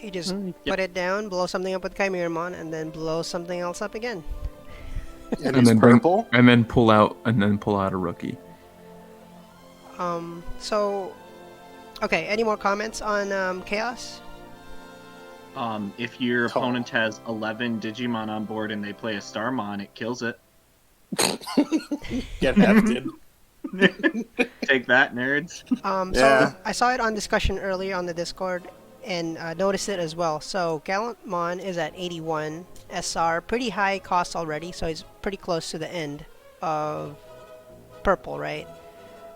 [SPEAKER 4] You just put it down, blow something up with Chimeramon, and then blow something else up again.
[SPEAKER 3] And he's
[SPEAKER 6] then
[SPEAKER 3] purple.
[SPEAKER 6] and then pull out a rookie.
[SPEAKER 4] So, okay, any more comments on Chaos?
[SPEAKER 1] If your opponent has 11 Digimon on board and they play a Starmon, it kills it.
[SPEAKER 3] Get hefted.
[SPEAKER 1] Take that, nerds.
[SPEAKER 3] Yeah.
[SPEAKER 4] So I saw it on discussion earlier on the Discord and noticed it as well. So Gallantmon is at 81 SR, pretty high cost already, so he's pretty close to the end of purple, right?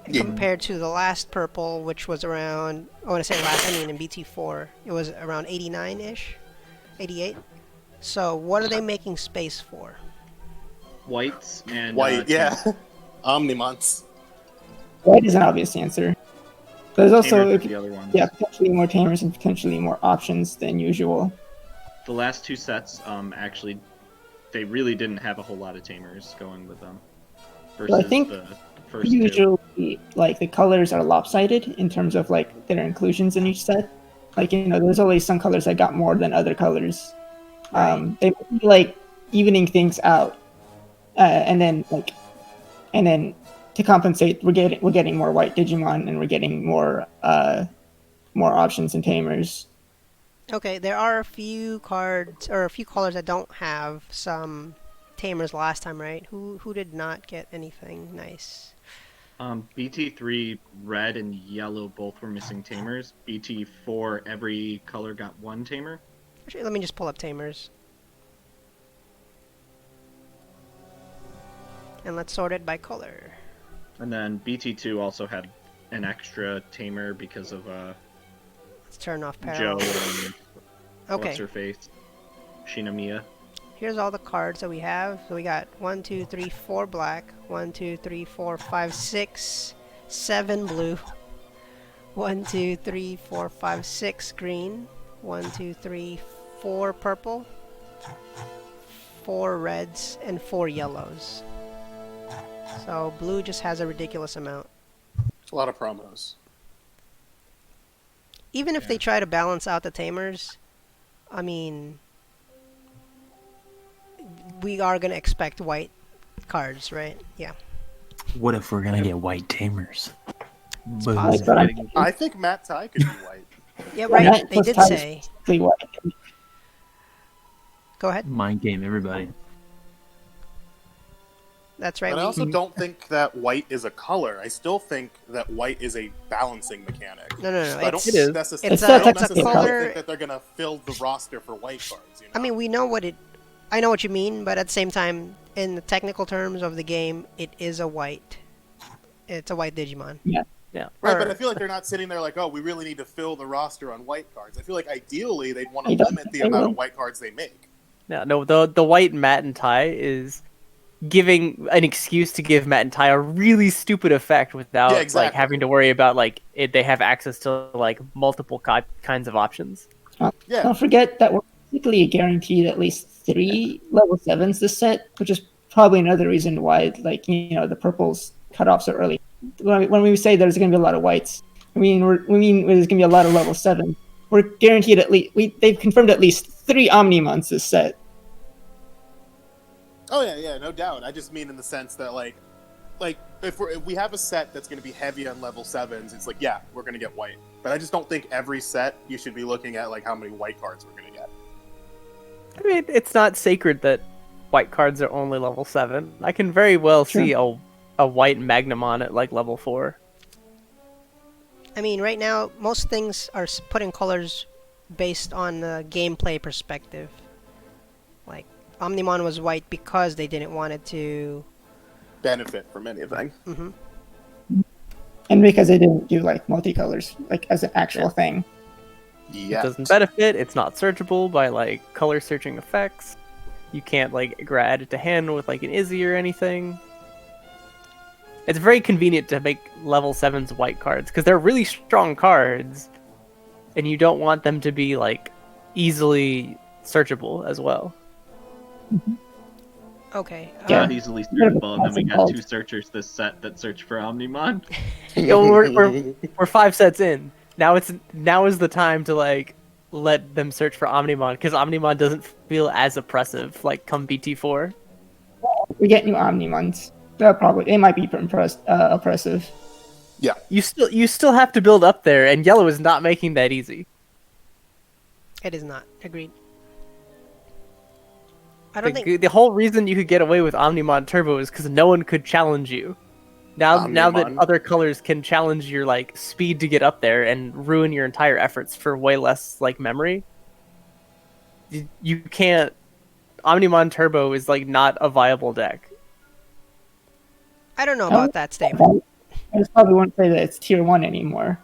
[SPEAKER 3] Yeah.
[SPEAKER 4] Compared to the last purple, which was around, when I say last, I mean in BT4, it was around 89-ish, 88. So what are they making space for?
[SPEAKER 1] Whites and
[SPEAKER 3] White, yeah. Omnimons.
[SPEAKER 5] White is an obvious answer. There's also
[SPEAKER 1] Tamers are the other ones.
[SPEAKER 5] potentially more tamers and potentially more options than usual.
[SPEAKER 1] The last two sets, actually, they really didn't have a whole lot of tamers going with them. Versus
[SPEAKER 5] Well, I think
[SPEAKER 1] the first two.
[SPEAKER 5] Usually, like the colors are lopsided in terms of like their inclusions in each set. Like there's always some colors that got more than other colors. They might be like evening things out, and then to compensate, we're getting more white Digimon and we're getting more options and tamers.
[SPEAKER 4] Okay, there are a few cards, or a few colors that don't have some tamers last time, right? Who did not get anything nice?
[SPEAKER 1] BT3, red and yellow both were missing tamers. BT4, every color got one tamer.
[SPEAKER 4] Actually, let me just pull up tamers. And let's sort it by color.
[SPEAKER 1] And then BT2 also had an extra tamer because of
[SPEAKER 4] Let's turn off
[SPEAKER 1] Joe
[SPEAKER 4] Peril.
[SPEAKER 1] and
[SPEAKER 4] Okay,
[SPEAKER 1] what's her face, Shinamiya.
[SPEAKER 4] here's all the cards that we have. So we got 1, 2, 3, 4 black, 1, 2, 3, 4, 5, 6, 7 blue, 1, 2, 3, 4, 5, 6 green, 1, 2, 3, 4 purple, 4 reds, and 4 yellows. So blue just has a ridiculous amount.
[SPEAKER 3] A lot of promos.
[SPEAKER 4] Even if they try to balance out the tamers, I mean, we are gonna expect white cards, right? Yeah.
[SPEAKER 6] What if we're gonna get white tamers? Boom.
[SPEAKER 4] possible.
[SPEAKER 3] I think Matt Ty could be white.
[SPEAKER 4] Yeah,
[SPEAKER 5] Right,
[SPEAKER 4] right. They
[SPEAKER 5] plus
[SPEAKER 4] did
[SPEAKER 5] ties-
[SPEAKER 4] say.
[SPEAKER 5] Exactly white.
[SPEAKER 4] Go ahead.
[SPEAKER 6] Mind game, everybody.
[SPEAKER 4] That's right.
[SPEAKER 3] But I
[SPEAKER 4] we-
[SPEAKER 3] also don't think that white is a color. I still think that white is a balancing mechanic.
[SPEAKER 4] No.
[SPEAKER 3] So I don't
[SPEAKER 2] It is.
[SPEAKER 3] necessarily,
[SPEAKER 4] It's
[SPEAKER 3] I don't
[SPEAKER 4] a
[SPEAKER 3] necessarily
[SPEAKER 4] color-
[SPEAKER 3] think that they're gonna fill the roster for white cards. You know?
[SPEAKER 4] I mean, we know what it. I know what you mean, but at the same time, in the technical terms of the game, it is a white. It's a white Digimon.
[SPEAKER 2] Yeah.
[SPEAKER 3] right?
[SPEAKER 4] or-
[SPEAKER 3] But I feel like they're not sitting there like, oh, we really need to fill the roster on white cards. I feel like ideally they'd want to
[SPEAKER 5] They don't
[SPEAKER 3] limit the
[SPEAKER 5] think they
[SPEAKER 3] amount
[SPEAKER 5] will.
[SPEAKER 3] of white cards they make.
[SPEAKER 2] No, the white mat and tie is giving an excuse to give Matt and Ty a really stupid effect without
[SPEAKER 3] Yeah, exactly.
[SPEAKER 2] like having to worry about like they have access to like multiple kinds of options.
[SPEAKER 3] Yeah.
[SPEAKER 5] Don't forget that we're basically guaranteed at least 3 level 7s this set, which is probably another reason why, like, the purples cut off so early. When we say there's going to be a lot of whites, we mean there's going to be a lot of level 7. We're guaranteed at least, they've confirmed at least 3 Omnimons this set.
[SPEAKER 3] Oh yeah, no doubt. I just mean in the sense that like if we have a set that's going to be heavy on level 7s, it's like, yeah, we're going to get white. But I just don't think every set you should be looking at like how many white cards we're going to get.
[SPEAKER 2] I mean, it's not sacred that white cards are only level 7. I can very well see a white Magnamon at like level 4.
[SPEAKER 4] I mean, right now, most things are put in colors based on the gameplay perspective. Like, Omnimon was white because they didn't want it to
[SPEAKER 3] benefit from anything.
[SPEAKER 4] Mm-hmm.
[SPEAKER 5] And because they didn't do like multicolors, like as an actual thing.
[SPEAKER 3] Yeah.
[SPEAKER 2] It doesn't benefit. It's not searchable by like color searching effects. You can't like add it to hand with like an Izzy or anything. It's very convenient to make level 7s white cards because they're really strong cards, and you don't want them to be like easily searchable as well.
[SPEAKER 4] Okay.
[SPEAKER 1] Not easily searchable, and then we got 2 searchers this set that search for Omnimon.
[SPEAKER 2] We're 5 sets in. Now is the time to like let them search for Omnimon because Omnimon doesn't feel as oppressive like come BT4.
[SPEAKER 5] We get new Omnimons. They might be oppressive.
[SPEAKER 3] Yeah.
[SPEAKER 2] You still have to build up there, and Yellow is not making that easy.
[SPEAKER 4] It is not. Agreed. I don't think
[SPEAKER 2] The whole reason you could get away with Omnimon Turbo is because no one could challenge you. Now that
[SPEAKER 3] Omnimon.
[SPEAKER 2] other colors can challenge your like speed to get up there and ruin your entire efforts for way less like memory, you can't. Omnimon Turbo is like not a viable deck.
[SPEAKER 4] I don't know about that statement.
[SPEAKER 5] I just probably wouldn't say that it's tier 1 anymore.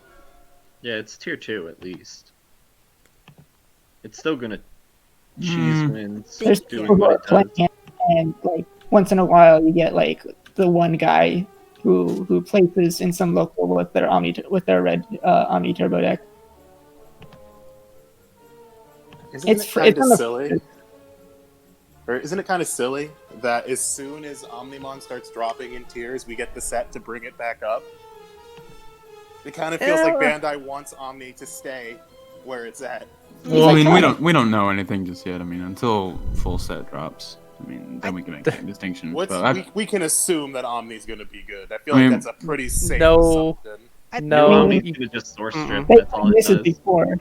[SPEAKER 1] Yeah, it's tier 2 at least. It's still gonna cheese wins.
[SPEAKER 5] There's
[SPEAKER 1] doing
[SPEAKER 5] people who
[SPEAKER 1] what
[SPEAKER 5] are
[SPEAKER 1] it does.
[SPEAKER 5] playing it, and like once in a while you get like the one guy who places in some local with their red Omni Turbo deck.
[SPEAKER 3] Isn't
[SPEAKER 5] It's
[SPEAKER 3] it kind
[SPEAKER 5] on
[SPEAKER 3] of
[SPEAKER 5] the-
[SPEAKER 3] silly? Or isn't it kind of silly that as soon as Omnimon starts dropping in tiers, we get the set to bring it back up? It kind of feels like Bandai wants Omni to stay where it's at.
[SPEAKER 6] Well, I
[SPEAKER 5] like,
[SPEAKER 6] mean, we don't know anything just yet. I mean, until full set drops, I mean, then we can make that distinction.
[SPEAKER 3] We can assume that Omni's going to be good. I feel
[SPEAKER 6] I mean,
[SPEAKER 3] like that's a pretty safe
[SPEAKER 2] no.
[SPEAKER 3] assumption.
[SPEAKER 2] No,
[SPEAKER 1] Omni's gonna just source strip.
[SPEAKER 5] They've
[SPEAKER 1] That's all
[SPEAKER 5] done
[SPEAKER 1] it
[SPEAKER 5] this
[SPEAKER 1] does.
[SPEAKER 5] before.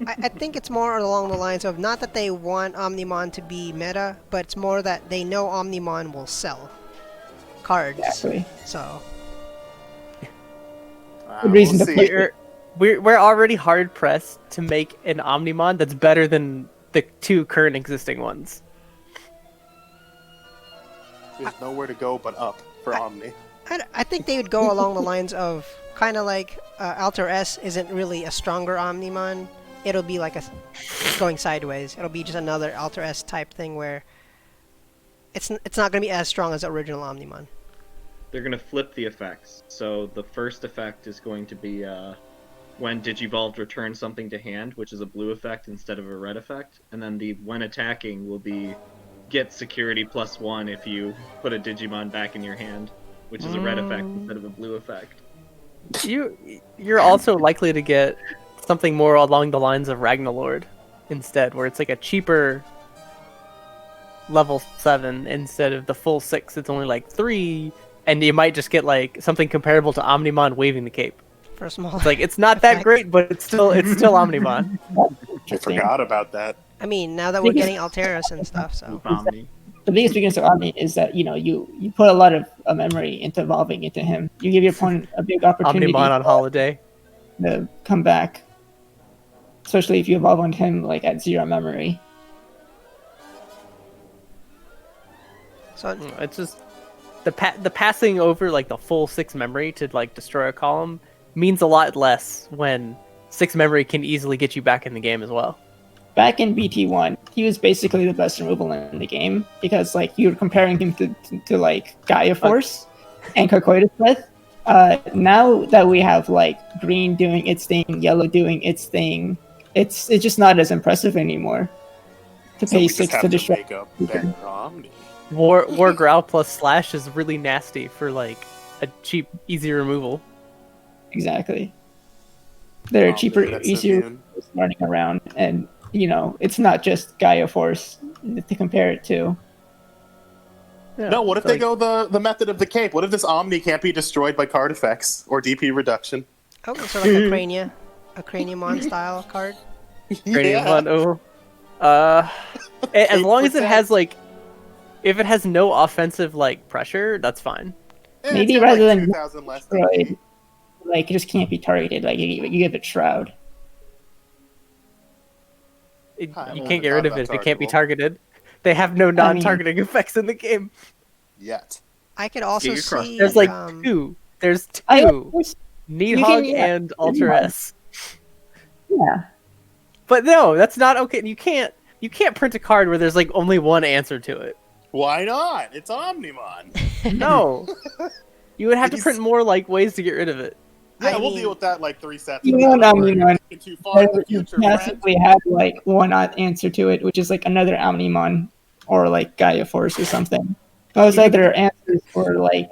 [SPEAKER 4] I think it's more along the lines of not that they want Omnimon to be meta, but it's more that they know Omnimon will sell cards.
[SPEAKER 5] Exactly.
[SPEAKER 4] So
[SPEAKER 5] Good reason to
[SPEAKER 3] see.
[SPEAKER 5] play.
[SPEAKER 2] we're already hard pressed to make an Omnimon that's better than the 2 current existing ones.
[SPEAKER 3] There's nowhere to go but up for Omni.
[SPEAKER 4] I think they would go along the lines of kind of like Alter S isn't really a stronger Omnimon. It'll be like going sideways. It'll be just another Alter S type thing where it's not going to be as strong as the original Omnimon.
[SPEAKER 1] They're gonna flip the effects. So the first effect is going to be when Digivolved returns something to hand, which is a blue effect instead of a red effect, and then the when attacking will be get security +1 if you put a Digimon back in your hand, which is a red effect instead of a blue effect.
[SPEAKER 2] You're also likely to get something more along the lines of Ragnalord instead, where it's like a cheaper level 7 instead of the full 6. It's only like 3, and you might just get like something comparable to Omnimon waving the cape.
[SPEAKER 4] For a small.
[SPEAKER 2] It's like it's not that great, but it's still Omnimon.
[SPEAKER 3] I forgot about that.
[SPEAKER 4] I mean, now that we're getting Alteras and stuff, so
[SPEAKER 1] With Omni.
[SPEAKER 5] The biggest weakness of Omni is that you put a lot of memory into evolving into him. You give your opponent a big opportunity
[SPEAKER 2] Omnimon on holiday.
[SPEAKER 5] to come back, especially if you evolve on him like at 0 memory.
[SPEAKER 4] so
[SPEAKER 2] It's just the passing over like the full 6 memory to like destroy a column means a lot less when 6 memory can easily get you back in the game as well.
[SPEAKER 5] back in BT1, he was basically the best removal in the game because like you were comparing him to like Gaia Force and Cocoitus Breath. Now that we have like green doing its thing, yellow doing its thing, it's just not as impressive anymore. To
[SPEAKER 3] So
[SPEAKER 5] pay
[SPEAKER 3] we just
[SPEAKER 5] 6
[SPEAKER 3] have
[SPEAKER 5] to
[SPEAKER 3] to
[SPEAKER 5] destroy.
[SPEAKER 3] make a better Omni.
[SPEAKER 2] War Growl plus Slash is really nasty for like a cheap, easy removal.
[SPEAKER 5] Exactly. They're
[SPEAKER 3] Oh,
[SPEAKER 5] cheaper,
[SPEAKER 3] that's
[SPEAKER 5] easier
[SPEAKER 3] immune.
[SPEAKER 5] running around, and you know it's not just Gaia Force to compare it to.
[SPEAKER 2] Yeah,
[SPEAKER 3] No, what if
[SPEAKER 2] it's
[SPEAKER 3] they
[SPEAKER 2] like-
[SPEAKER 3] go the method of the cape? What if this Omni can't be destroyed by card effects or DP reduction?
[SPEAKER 4] Okay, so like a Craniamon style card.
[SPEAKER 2] Greymon, oh. As
[SPEAKER 3] Eight
[SPEAKER 2] long as it
[SPEAKER 3] percent.
[SPEAKER 2] has like, if it has no offensive like pressure, that's fine.
[SPEAKER 3] Yeah,
[SPEAKER 5] Maybe
[SPEAKER 3] it's got,
[SPEAKER 5] rather
[SPEAKER 3] like,
[SPEAKER 5] than
[SPEAKER 3] 2,000 less
[SPEAKER 5] destroyed,
[SPEAKER 3] DP.
[SPEAKER 5] like it just can't be targeted. Like you give it Shroud.
[SPEAKER 2] You
[SPEAKER 3] haven't
[SPEAKER 2] can't get rid of
[SPEAKER 3] thought
[SPEAKER 2] it if
[SPEAKER 3] about
[SPEAKER 2] it can't be
[SPEAKER 3] targetable.
[SPEAKER 2] targeted. They have no non-targeting effects in the game.
[SPEAKER 3] Yet.
[SPEAKER 4] I could also
[SPEAKER 1] Giga Crush.
[SPEAKER 4] see.
[SPEAKER 2] There's like
[SPEAKER 4] um,
[SPEAKER 2] two. There's
[SPEAKER 5] I
[SPEAKER 2] two.
[SPEAKER 5] yeah,
[SPEAKER 2] Nighthawk
[SPEAKER 5] yeah,
[SPEAKER 2] and Altera S.
[SPEAKER 5] yeah.
[SPEAKER 2] But no, that's not okay. You can't print a card where there's like only one answer to it.
[SPEAKER 3] Why not? It's Omnimon.
[SPEAKER 2] No. You would have to
[SPEAKER 3] He's-
[SPEAKER 2] print more like ways to get rid of it.
[SPEAKER 3] Yeah,
[SPEAKER 4] I
[SPEAKER 3] we'll
[SPEAKER 4] mean-
[SPEAKER 3] deal with that like 3 sets.
[SPEAKER 5] You
[SPEAKER 3] from
[SPEAKER 5] know
[SPEAKER 3] now. We're
[SPEAKER 5] Omnimon.
[SPEAKER 3] thinking too far in the
[SPEAKER 5] You
[SPEAKER 3] future, friend.
[SPEAKER 5] passively have like one answer to it, which is like another Omnimon or like Gaia Force or something. Those other answers were like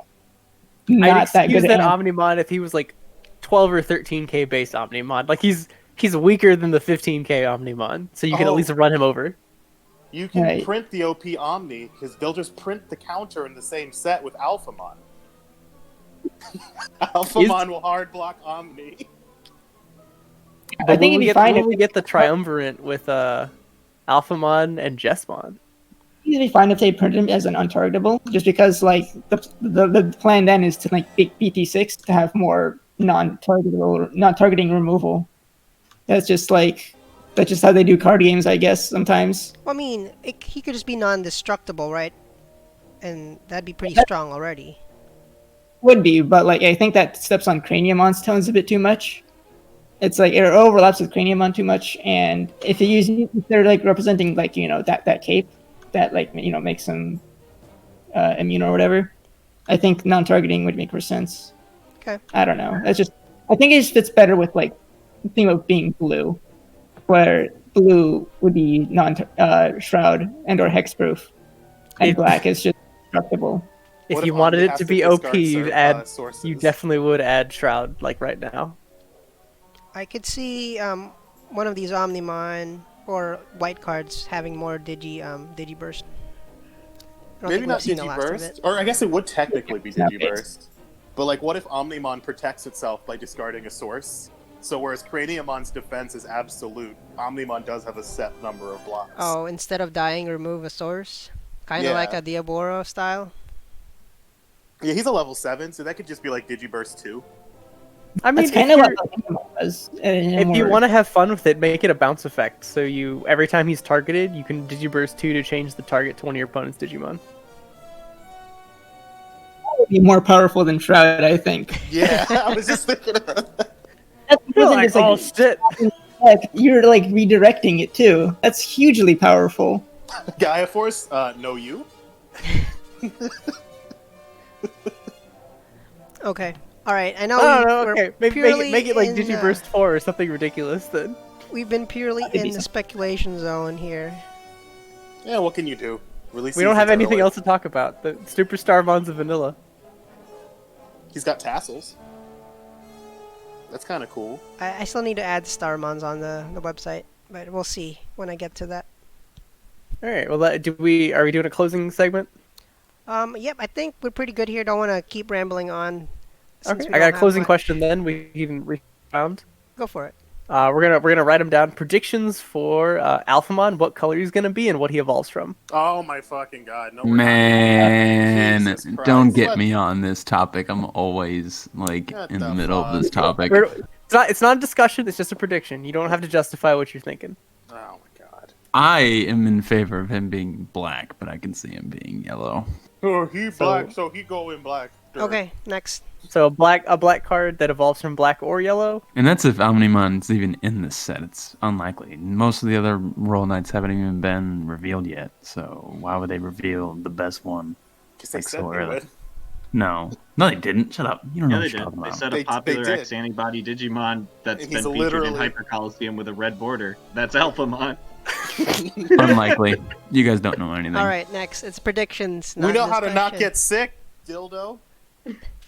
[SPEAKER 2] I'd
[SPEAKER 5] not that
[SPEAKER 2] excuse
[SPEAKER 5] good.
[SPEAKER 2] that
[SPEAKER 5] at
[SPEAKER 2] Omnimon if he was like 12 or 13k base Omnimon. Like he's weaker than the 15k Omnimon, so you can at
[SPEAKER 3] Oh.
[SPEAKER 2] least run him over.
[SPEAKER 3] You can
[SPEAKER 5] Right.
[SPEAKER 3] print the OP Omni because they'll just print the counter in the same set with Alphamon. Alphamon will hard block Omni.
[SPEAKER 2] But
[SPEAKER 5] I think it'd be fine
[SPEAKER 2] when
[SPEAKER 5] if
[SPEAKER 2] we get the Triumvirate with Alphamon and Jessmon.
[SPEAKER 5] it'd be fine if they print him as an untargetable, just because like the plan then is to like make BT6 to have more non-targeting removal. That's just how they do card games, I guess. Sometimes
[SPEAKER 4] Well, I mean, he could just be non-destructible, right? And that'd be pretty strong already.
[SPEAKER 5] would be, but like I think that steps on Craniamon's tones a bit too much. It's like it overlaps with Craniamon too much, and if they're like representing like that cape that like makes them immune or whatever. I think non-targeting would make more sense.
[SPEAKER 4] Okay.
[SPEAKER 5] I don't know. I think it just fits better with like the theme of being blue, where blue would be shroud and or hexproof, and
[SPEAKER 2] If-
[SPEAKER 5] black is just destructible.
[SPEAKER 2] If
[SPEAKER 3] What
[SPEAKER 2] you
[SPEAKER 3] if
[SPEAKER 2] wanted
[SPEAKER 3] Omni
[SPEAKER 2] it
[SPEAKER 3] has
[SPEAKER 2] to
[SPEAKER 3] to
[SPEAKER 2] be
[SPEAKER 3] discard
[SPEAKER 2] OP, you'd
[SPEAKER 3] sources?
[SPEAKER 2] you definitely would add Shroud like right now.
[SPEAKER 4] I could see one of these Omnimon or white cards having more Digiburst. I don't
[SPEAKER 3] Maybe
[SPEAKER 4] think
[SPEAKER 3] not
[SPEAKER 4] we've seen the last of
[SPEAKER 3] Digiburst,
[SPEAKER 4] it.
[SPEAKER 3] or I guess it would technically be
[SPEAKER 5] Yeah.
[SPEAKER 3] Digiburst. But like, what if Omnimon protects itself by discarding a source? So whereas Craniamon's defense is absolute, Omnimon does have a set number of blocks.
[SPEAKER 4] Oh, instead of dying, remove a source? Kind of
[SPEAKER 3] Yeah.
[SPEAKER 4] like a Diaboro style?
[SPEAKER 3] Yeah, he's a level 7, so that could just be like Digiburst 2.
[SPEAKER 2] I mean,
[SPEAKER 5] That's kind of what Pokemon was.
[SPEAKER 2] if you want to have fun with it, make it a bounce effect. So you every time he's targeted, you can Digiburst 2 to change the target to one of your opponent's Digimon.
[SPEAKER 5] be more powerful than Shroud, I think.
[SPEAKER 3] Yeah, I was just thinking about that.
[SPEAKER 5] That's more than just,
[SPEAKER 2] oh
[SPEAKER 5] like,
[SPEAKER 2] shit!
[SPEAKER 5] you're like redirecting it too. That's hugely powerful.
[SPEAKER 3] Gaia Force, no you.
[SPEAKER 4] Okay. Alright, I know
[SPEAKER 2] Oh no,
[SPEAKER 4] we're
[SPEAKER 2] okay. Maybe
[SPEAKER 4] purely
[SPEAKER 2] make it like
[SPEAKER 4] in,
[SPEAKER 2] Digiburst 4 or something ridiculous then.
[SPEAKER 4] We've been purely
[SPEAKER 5] That'd be
[SPEAKER 4] in the
[SPEAKER 5] something.
[SPEAKER 4] speculation zone here.
[SPEAKER 3] Yeah, what can you do? Release
[SPEAKER 2] We don't have
[SPEAKER 3] seasons
[SPEAKER 2] anything
[SPEAKER 3] early.
[SPEAKER 2] else to talk about. The SuperStarmons of vanilla.
[SPEAKER 3] He's got tassels. That's kind of cool.
[SPEAKER 4] I still need to add Starmons on the website, but we'll see when I get to that.
[SPEAKER 2] All right. Well, are we doing a closing segment?
[SPEAKER 4] Yep, I think we're pretty good here. Don't want to keep rambling on. since
[SPEAKER 2] Okay.
[SPEAKER 4] we
[SPEAKER 2] I got
[SPEAKER 4] don't
[SPEAKER 2] a
[SPEAKER 4] have
[SPEAKER 2] closing
[SPEAKER 4] much.
[SPEAKER 2] question then. We can refound.
[SPEAKER 4] Go for it.
[SPEAKER 2] We're gonna write them down. Predictions for Alphamon, what color he's gonna be, and what he evolves from.
[SPEAKER 3] Oh my fucking god! No, we're not.
[SPEAKER 6] Man,
[SPEAKER 3] Jesus
[SPEAKER 6] don't
[SPEAKER 3] Christ.
[SPEAKER 6] get
[SPEAKER 3] What-
[SPEAKER 6] me on this topic. I'm always like
[SPEAKER 3] What
[SPEAKER 6] in the
[SPEAKER 3] the
[SPEAKER 6] middle of this
[SPEAKER 3] fuck?
[SPEAKER 6] topic.
[SPEAKER 2] It's not a discussion. It's just a prediction. You don't have to justify what you're thinking.
[SPEAKER 3] Oh my god.
[SPEAKER 6] I am in favor of him being black, but I can see him being yellow.
[SPEAKER 3] Oh, he
[SPEAKER 2] So-
[SPEAKER 3] black, so he go in black.
[SPEAKER 4] Okay, next.
[SPEAKER 2] So a black card that evolves from black or yellow.
[SPEAKER 6] And that's if Omnimon's even in this set. It's unlikely. Most of the other Royal Knights haven't even been revealed yet. So why would they reveal the best one?
[SPEAKER 3] Because they
[SPEAKER 6] Like,
[SPEAKER 3] said
[SPEAKER 6] so
[SPEAKER 3] they
[SPEAKER 6] early.
[SPEAKER 3] would.
[SPEAKER 6] No, they didn't. Shut up. You don't know
[SPEAKER 1] Yeah,
[SPEAKER 6] what
[SPEAKER 1] they
[SPEAKER 6] you're
[SPEAKER 1] did.
[SPEAKER 6] talking
[SPEAKER 1] They
[SPEAKER 6] about.
[SPEAKER 1] said
[SPEAKER 3] They
[SPEAKER 1] a popular
[SPEAKER 3] did.
[SPEAKER 1] X antibody Digimon that's
[SPEAKER 3] And
[SPEAKER 1] been
[SPEAKER 3] he's
[SPEAKER 1] featured in
[SPEAKER 3] literally-
[SPEAKER 1] Hyper Coliseum with a red border. That's Alphamon.
[SPEAKER 6] Unlikely. You guys don't know anything.
[SPEAKER 4] All right, next. It's predictions.
[SPEAKER 3] We know how to not
[SPEAKER 4] discussion.
[SPEAKER 3] get sick, dildo.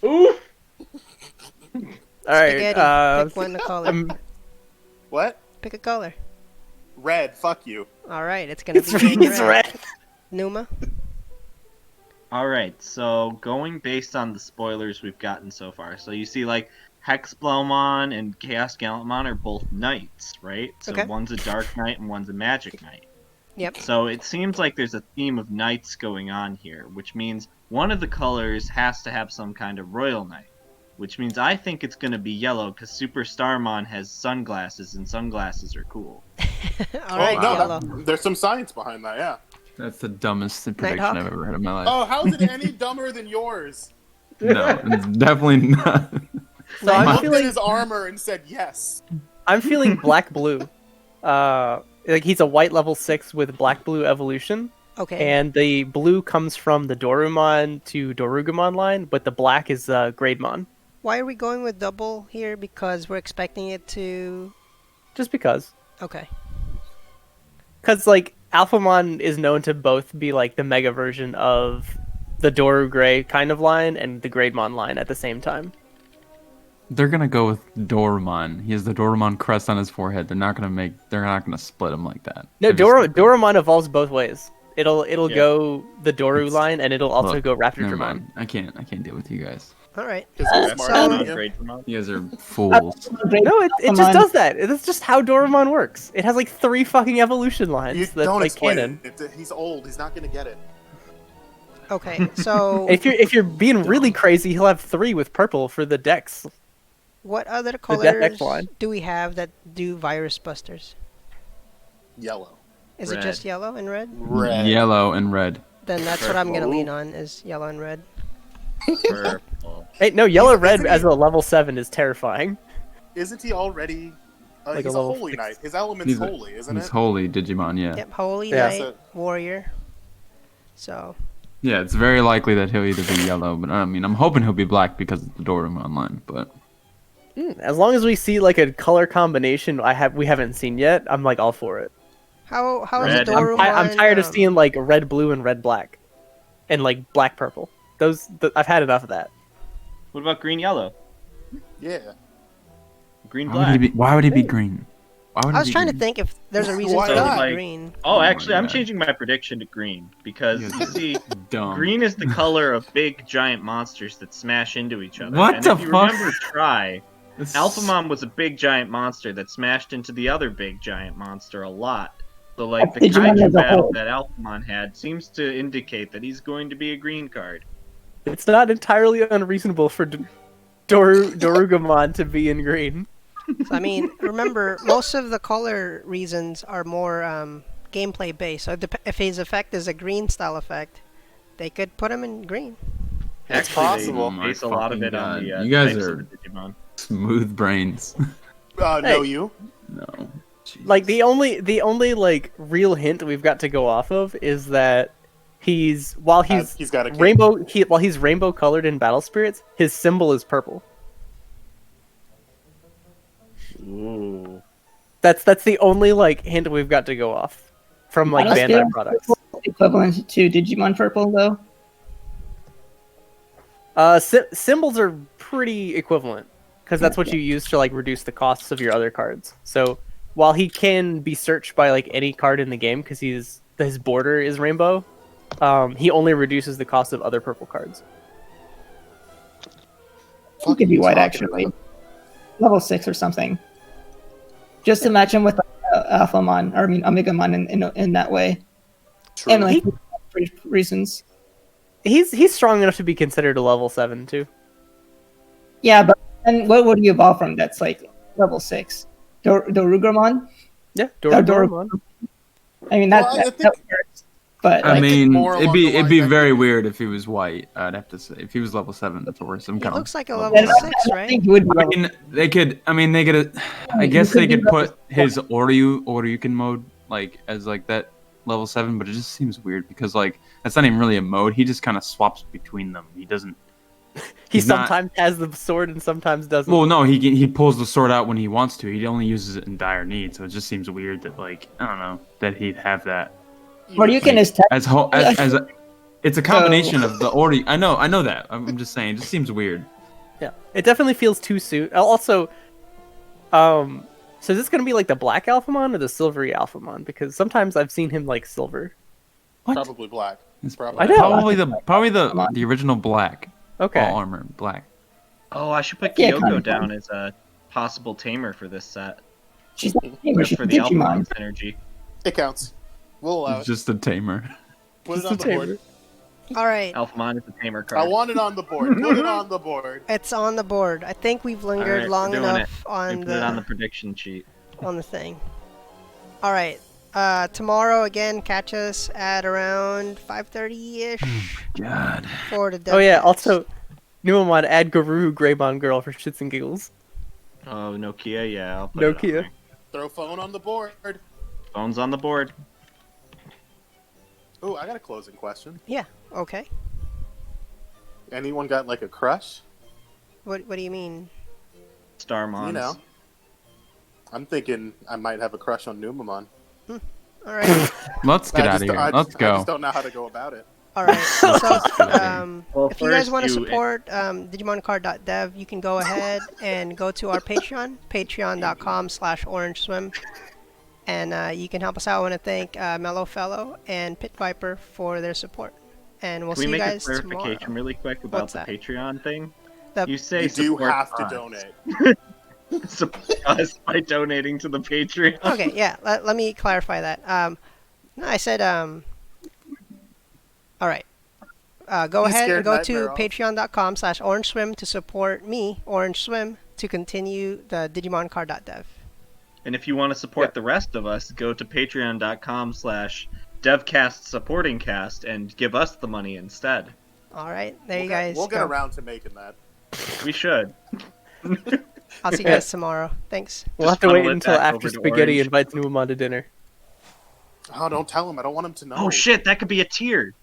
[SPEAKER 1] Ooh!
[SPEAKER 2] All right.
[SPEAKER 4] Spaghetti. Pick one to color.
[SPEAKER 3] What?
[SPEAKER 4] Pick a color.
[SPEAKER 3] Red. Fuck you.
[SPEAKER 4] All right, it's gonna
[SPEAKER 2] It's,
[SPEAKER 4] be
[SPEAKER 2] it's red.
[SPEAKER 4] Numa.
[SPEAKER 1] Alright, so going based on the spoilers we've gotten so far. So you see, like, Hexblowmon and ChaosGallantmon are both knights, right? So
[SPEAKER 4] Okay.
[SPEAKER 1] one's a Dark Knight and one's a Magic Knight.
[SPEAKER 4] Yep.
[SPEAKER 1] So it seems like there's a theme of knights going on here, which means one of the colors has to have some kind of Royal Knight. Which means I think it's going to be yellow, because SuperStarmon has sunglasses, and sunglasses are cool.
[SPEAKER 4] All right,
[SPEAKER 3] no,
[SPEAKER 4] yellow.
[SPEAKER 3] there's some science behind that, yeah.
[SPEAKER 6] That's the dumbest prediction
[SPEAKER 4] Nighthawk?
[SPEAKER 6] I've ever heard in my life.
[SPEAKER 3] Oh, how's it any dumber than yours?
[SPEAKER 6] No, it's definitely not.
[SPEAKER 2] So
[SPEAKER 3] I
[SPEAKER 2] I'm
[SPEAKER 3] looked at
[SPEAKER 2] feeling
[SPEAKER 3] his armor and said yes.
[SPEAKER 2] black blue. Like he's a white level 6 with black blue evolution.
[SPEAKER 4] Okay.
[SPEAKER 2] And the blue comes from the Dorumon to Dorugamon line, but the black is Greymon.
[SPEAKER 4] Why are we going with double here? Because we're expecting it to.
[SPEAKER 2] Just because.
[SPEAKER 4] Okay.
[SPEAKER 2] Because, like, Alphamon is known to both be, like, the mega version of the Doru Grey kind of line and the Greymon line at the same time.
[SPEAKER 6] They're gonna go with Dorumon. He has the Dorumon crest on his forehead. They're not gonna split him like that.
[SPEAKER 2] No,
[SPEAKER 6] They're just-
[SPEAKER 2] Dorumon evolves both ways. It'll
[SPEAKER 1] Yeah.
[SPEAKER 2] go the Doru
[SPEAKER 6] It's-
[SPEAKER 2] line, and it'll also
[SPEAKER 6] Look,
[SPEAKER 2] go
[SPEAKER 6] Never
[SPEAKER 2] Raptordramon.
[SPEAKER 6] mind. I can't deal with you guys.
[SPEAKER 4] All right.
[SPEAKER 3] Because he's
[SPEAKER 4] So-
[SPEAKER 3] smarter than you.
[SPEAKER 1] Greymon.
[SPEAKER 6] You guys are fools.
[SPEAKER 2] No, it just does that. It's just how Dorumon works. It has, like, 3 fucking evolution lines
[SPEAKER 3] You
[SPEAKER 2] that's,
[SPEAKER 3] don't
[SPEAKER 2] like,
[SPEAKER 3] explain
[SPEAKER 2] canon.
[SPEAKER 3] it. He's old. He's not gonna get it.
[SPEAKER 4] Okay. So,
[SPEAKER 2] If you're being really crazy, he'll have 3 with purple for the Dex.
[SPEAKER 4] what other
[SPEAKER 2] Death
[SPEAKER 4] colors
[SPEAKER 2] X line.
[SPEAKER 4] do we have that do virus busters?
[SPEAKER 3] Yellow.
[SPEAKER 4] Is it
[SPEAKER 1] Red.
[SPEAKER 4] just yellow and red?
[SPEAKER 3] Red.
[SPEAKER 6] Yellow and red.
[SPEAKER 4] Then that's what I'm gonna
[SPEAKER 3] Purple.
[SPEAKER 4] lean on is yellow and red.
[SPEAKER 1] Purple.
[SPEAKER 2] Hey, no, yellow red
[SPEAKER 3] Isn't
[SPEAKER 2] as
[SPEAKER 3] he-
[SPEAKER 2] a level 7 is terrifying.
[SPEAKER 3] Isn't he already?
[SPEAKER 2] Like a
[SPEAKER 3] He's a
[SPEAKER 2] level
[SPEAKER 3] holy
[SPEAKER 2] 6.
[SPEAKER 3] knight. His element's
[SPEAKER 6] He's a-
[SPEAKER 3] holy, isn't
[SPEAKER 6] He's
[SPEAKER 3] it?
[SPEAKER 6] holy Digimon, yeah.
[SPEAKER 4] Yep. Holy
[SPEAKER 2] Yeah.
[SPEAKER 4] knight,
[SPEAKER 3] So-
[SPEAKER 4] warrior. So,
[SPEAKER 6] Yeah, it's very likely that he'll either be yellow, but I mean, I'm hoping he'll be black because of the Dorumon line, but
[SPEAKER 2] As long as we see like a color combination we haven't seen yet, I'm like all for it.
[SPEAKER 4] how is
[SPEAKER 1] Red.
[SPEAKER 4] the
[SPEAKER 1] I'm
[SPEAKER 4] Dorumon?
[SPEAKER 2] I'm tired of seeing like red blue and red black, and like black purple. I've had enough of that.
[SPEAKER 1] What about green yellow?
[SPEAKER 3] Yeah.
[SPEAKER 1] Green
[SPEAKER 6] why would
[SPEAKER 1] black?
[SPEAKER 6] he be green? Why would
[SPEAKER 4] I
[SPEAKER 6] he
[SPEAKER 4] was
[SPEAKER 6] be
[SPEAKER 4] trying to
[SPEAKER 6] green?
[SPEAKER 4] think if there's a reason
[SPEAKER 3] Why
[SPEAKER 4] to
[SPEAKER 3] not?
[SPEAKER 4] be green.
[SPEAKER 1] Oh,
[SPEAKER 6] my
[SPEAKER 1] actually, I'm
[SPEAKER 6] God.
[SPEAKER 1] changing my prediction to green because
[SPEAKER 6] You
[SPEAKER 1] you
[SPEAKER 6] guys
[SPEAKER 1] see,
[SPEAKER 6] Dumb.
[SPEAKER 1] green is the color of big giant monsters that smash into each other.
[SPEAKER 6] What
[SPEAKER 1] and
[SPEAKER 6] the
[SPEAKER 1] if you
[SPEAKER 6] fuck?
[SPEAKER 1] remember Try,
[SPEAKER 6] This-
[SPEAKER 1] Alphamon was a big giant monster that smashed into the other big giant monster a lot. So, like, the
[SPEAKER 5] Digimon
[SPEAKER 1] kaiju
[SPEAKER 5] as a
[SPEAKER 1] battle
[SPEAKER 5] whole.
[SPEAKER 1] that Alphamon had seems to indicate that he's going to be a green card.
[SPEAKER 2] It's not entirely unreasonable for Dorugamon to be in green.
[SPEAKER 4] So, I mean, remember, most of the color reasons are more gameplay based. So if his effect is a green style effect, they could put him in green.
[SPEAKER 3] It's
[SPEAKER 1] Actually,
[SPEAKER 3] possible.
[SPEAKER 1] they base a lot of
[SPEAKER 6] fucking
[SPEAKER 1] it on
[SPEAKER 6] God.
[SPEAKER 1] the
[SPEAKER 6] You guys
[SPEAKER 1] types
[SPEAKER 6] are-
[SPEAKER 1] of the Digimon.
[SPEAKER 6] Smooth brains.
[SPEAKER 3] No,
[SPEAKER 2] Hey.
[SPEAKER 3] you.
[SPEAKER 6] No. Jesus.
[SPEAKER 2] Like the only like real hint we've got to go off of is that he's while he's
[SPEAKER 3] He's got a cape.
[SPEAKER 2] while he's rainbow colored in Battle Spirits, his symbol is purple.
[SPEAKER 1] Ooh.
[SPEAKER 2] That's the only like hint we've got to go off from like
[SPEAKER 5] Honestly,
[SPEAKER 2] Bandai products.
[SPEAKER 5] Equivalent to Digimon Purple, though.
[SPEAKER 2] Symbols are pretty equivalent because that's what you use to like reduce the costs of your other cards. So while he can be searched by like any card in the game because his border is rainbow, he only reduces the cost of other purple cards.
[SPEAKER 5] He could be white,
[SPEAKER 3] talking
[SPEAKER 5] actually. Level 6 or something. Just to match him with Alphamon, or I mean Omegamon in that way.
[SPEAKER 3] True.
[SPEAKER 5] And like for reasons.
[SPEAKER 2] He's strong enough to be considered a level 7 too.
[SPEAKER 5] Yeah, but and what would you evolve from that's like level 6? Dorugramon?
[SPEAKER 2] Yeah,
[SPEAKER 5] Doru-
[SPEAKER 2] Dorugamon.
[SPEAKER 5] I mean,
[SPEAKER 3] Well, I
[SPEAKER 5] that
[SPEAKER 3] think-
[SPEAKER 5] works. But
[SPEAKER 6] I
[SPEAKER 5] like,
[SPEAKER 6] mean,
[SPEAKER 3] more
[SPEAKER 6] it'd
[SPEAKER 3] along
[SPEAKER 6] be
[SPEAKER 3] the
[SPEAKER 6] it'd be
[SPEAKER 3] lines that
[SPEAKER 6] very
[SPEAKER 3] he-
[SPEAKER 6] weird if he was white. I'd have to say, if he was level 7 or some
[SPEAKER 4] He
[SPEAKER 6] kind
[SPEAKER 4] looks
[SPEAKER 6] of
[SPEAKER 4] like a
[SPEAKER 6] level
[SPEAKER 4] level
[SPEAKER 5] I
[SPEAKER 4] 6, right?
[SPEAKER 5] think he would be
[SPEAKER 6] I
[SPEAKER 5] level.
[SPEAKER 6] mean, they could. I mean, they could. I
[SPEAKER 5] He
[SPEAKER 6] guess
[SPEAKER 5] could
[SPEAKER 6] they
[SPEAKER 5] be
[SPEAKER 6] could
[SPEAKER 5] level
[SPEAKER 6] put his Oryuken mode like as like that level 7, but it just seems weird because like that's not even really a mode. He just kind of swaps between them. He doesn't.
[SPEAKER 2] He
[SPEAKER 6] He's not-
[SPEAKER 2] sometimes has the sword and sometimes doesn't.
[SPEAKER 6] Well, no, he pulls the sword out when he wants to. He only uses it in dire need. So it just seems weird that like I don't know that he'd have that
[SPEAKER 5] Oryuken is
[SPEAKER 6] as whole as a. It's a combination of the Ori. I know that. I'm just saying. It just seems weird.
[SPEAKER 2] Yeah, it definitely feels too soon. Also, so is this gonna be like the black Alphamon or the silvery Alphamon? Because sometimes I've seen him like silver.
[SPEAKER 6] What?
[SPEAKER 3] Probably black.
[SPEAKER 6] It's
[SPEAKER 3] Probably.
[SPEAKER 2] I know.
[SPEAKER 6] Probably the original black.
[SPEAKER 2] Okay.
[SPEAKER 6] All armor black.
[SPEAKER 1] Oh, I should put
[SPEAKER 5] Yeah,
[SPEAKER 1] Kyoko
[SPEAKER 5] kinda
[SPEAKER 1] down as a possible tamer for this set.
[SPEAKER 5] She's not a tamer,
[SPEAKER 1] Just
[SPEAKER 5] she's
[SPEAKER 1] for
[SPEAKER 5] a
[SPEAKER 1] the
[SPEAKER 5] Digimon.
[SPEAKER 1] Alphamon synergy.
[SPEAKER 3] It counts. We'll allow
[SPEAKER 6] It's
[SPEAKER 3] it.
[SPEAKER 6] just a tamer.
[SPEAKER 3] Put it
[SPEAKER 2] Just
[SPEAKER 3] on
[SPEAKER 2] a
[SPEAKER 3] the
[SPEAKER 2] tamer.
[SPEAKER 3] board.
[SPEAKER 4] All right,
[SPEAKER 1] Alphamon is a tamer
[SPEAKER 3] I
[SPEAKER 1] card.
[SPEAKER 3] want it on the board. Put it on the board.
[SPEAKER 4] it's on the board. I think we've lingered
[SPEAKER 1] Alright, we're
[SPEAKER 4] long
[SPEAKER 1] doing
[SPEAKER 4] enough
[SPEAKER 1] We
[SPEAKER 4] on
[SPEAKER 1] put it on the prediction sheet.
[SPEAKER 4] on the thing. All right. Tomorrow again, catch us at around 5:30ish
[SPEAKER 6] God.
[SPEAKER 4] for the.
[SPEAKER 2] Oh yeah.
[SPEAKER 4] DevCast.
[SPEAKER 2] Also, Numamon add Guru Greymon girl for shits and giggles.
[SPEAKER 1] Oh, Nokia, yeah. I'll put it on
[SPEAKER 2] Nokia.
[SPEAKER 1] there.
[SPEAKER 3] Throw phone on the board.
[SPEAKER 1] Phone's on the board.
[SPEAKER 3] Ooh, I got a closing question.
[SPEAKER 4] Okay.
[SPEAKER 3] Anyone got like a crush?
[SPEAKER 4] What do you mean?
[SPEAKER 1] Starmons.
[SPEAKER 3] You know. I'm thinking I might have a crush on Numamon.
[SPEAKER 4] All right.
[SPEAKER 6] Let's get out of here. Let's
[SPEAKER 3] I
[SPEAKER 6] go.
[SPEAKER 3] just don't know how to go about it.
[SPEAKER 4] All right. So,
[SPEAKER 1] Well,
[SPEAKER 4] if you guys
[SPEAKER 1] first
[SPEAKER 4] want to
[SPEAKER 1] you-
[SPEAKER 4] support DigimonCard.dev, you can go ahead and go to our Patreon, patreon.com/Orangeswim, and you can help us out. I want to thank Mellow Fellow and Pit Viper for their support, and we'll
[SPEAKER 1] Can we
[SPEAKER 4] see you
[SPEAKER 1] make a
[SPEAKER 4] guys
[SPEAKER 1] clarification
[SPEAKER 4] tomorrow.
[SPEAKER 1] really quick about
[SPEAKER 4] What's
[SPEAKER 1] the
[SPEAKER 4] that?
[SPEAKER 1] Patreon thing?
[SPEAKER 4] The-
[SPEAKER 1] You say
[SPEAKER 3] You do
[SPEAKER 1] support
[SPEAKER 3] have to
[SPEAKER 1] us.
[SPEAKER 3] donate.
[SPEAKER 1] Support us by donating to the Patreon.
[SPEAKER 4] Okay, yeah. Let me clarify that. No, I said all right. Go
[SPEAKER 3] You
[SPEAKER 4] ahead and
[SPEAKER 3] scared
[SPEAKER 4] go to
[SPEAKER 3] Nightmare off.
[SPEAKER 4] patreon.com/Orangeswim to support me, Orangeswim, to continue the DigimonCard.dev.
[SPEAKER 1] And if you want to support the rest of us, go to patreon.com/DevCast supporting cast and give us the money instead.
[SPEAKER 4] All right, there you
[SPEAKER 3] We'll
[SPEAKER 4] guys
[SPEAKER 3] We'll get
[SPEAKER 4] go.
[SPEAKER 3] around to making that.
[SPEAKER 1] We should.
[SPEAKER 4] I'll see you guys tomorrow. Thanks.
[SPEAKER 2] We'll have
[SPEAKER 1] Just
[SPEAKER 2] to wait
[SPEAKER 1] funnel it
[SPEAKER 2] until
[SPEAKER 1] back
[SPEAKER 2] after
[SPEAKER 1] over to
[SPEAKER 2] Spaghetti
[SPEAKER 1] Orange.
[SPEAKER 2] invites Numamon to dinner.
[SPEAKER 3] Oh, don't tell him. I don't want him to know.
[SPEAKER 1] Oh shit, that could be a tier.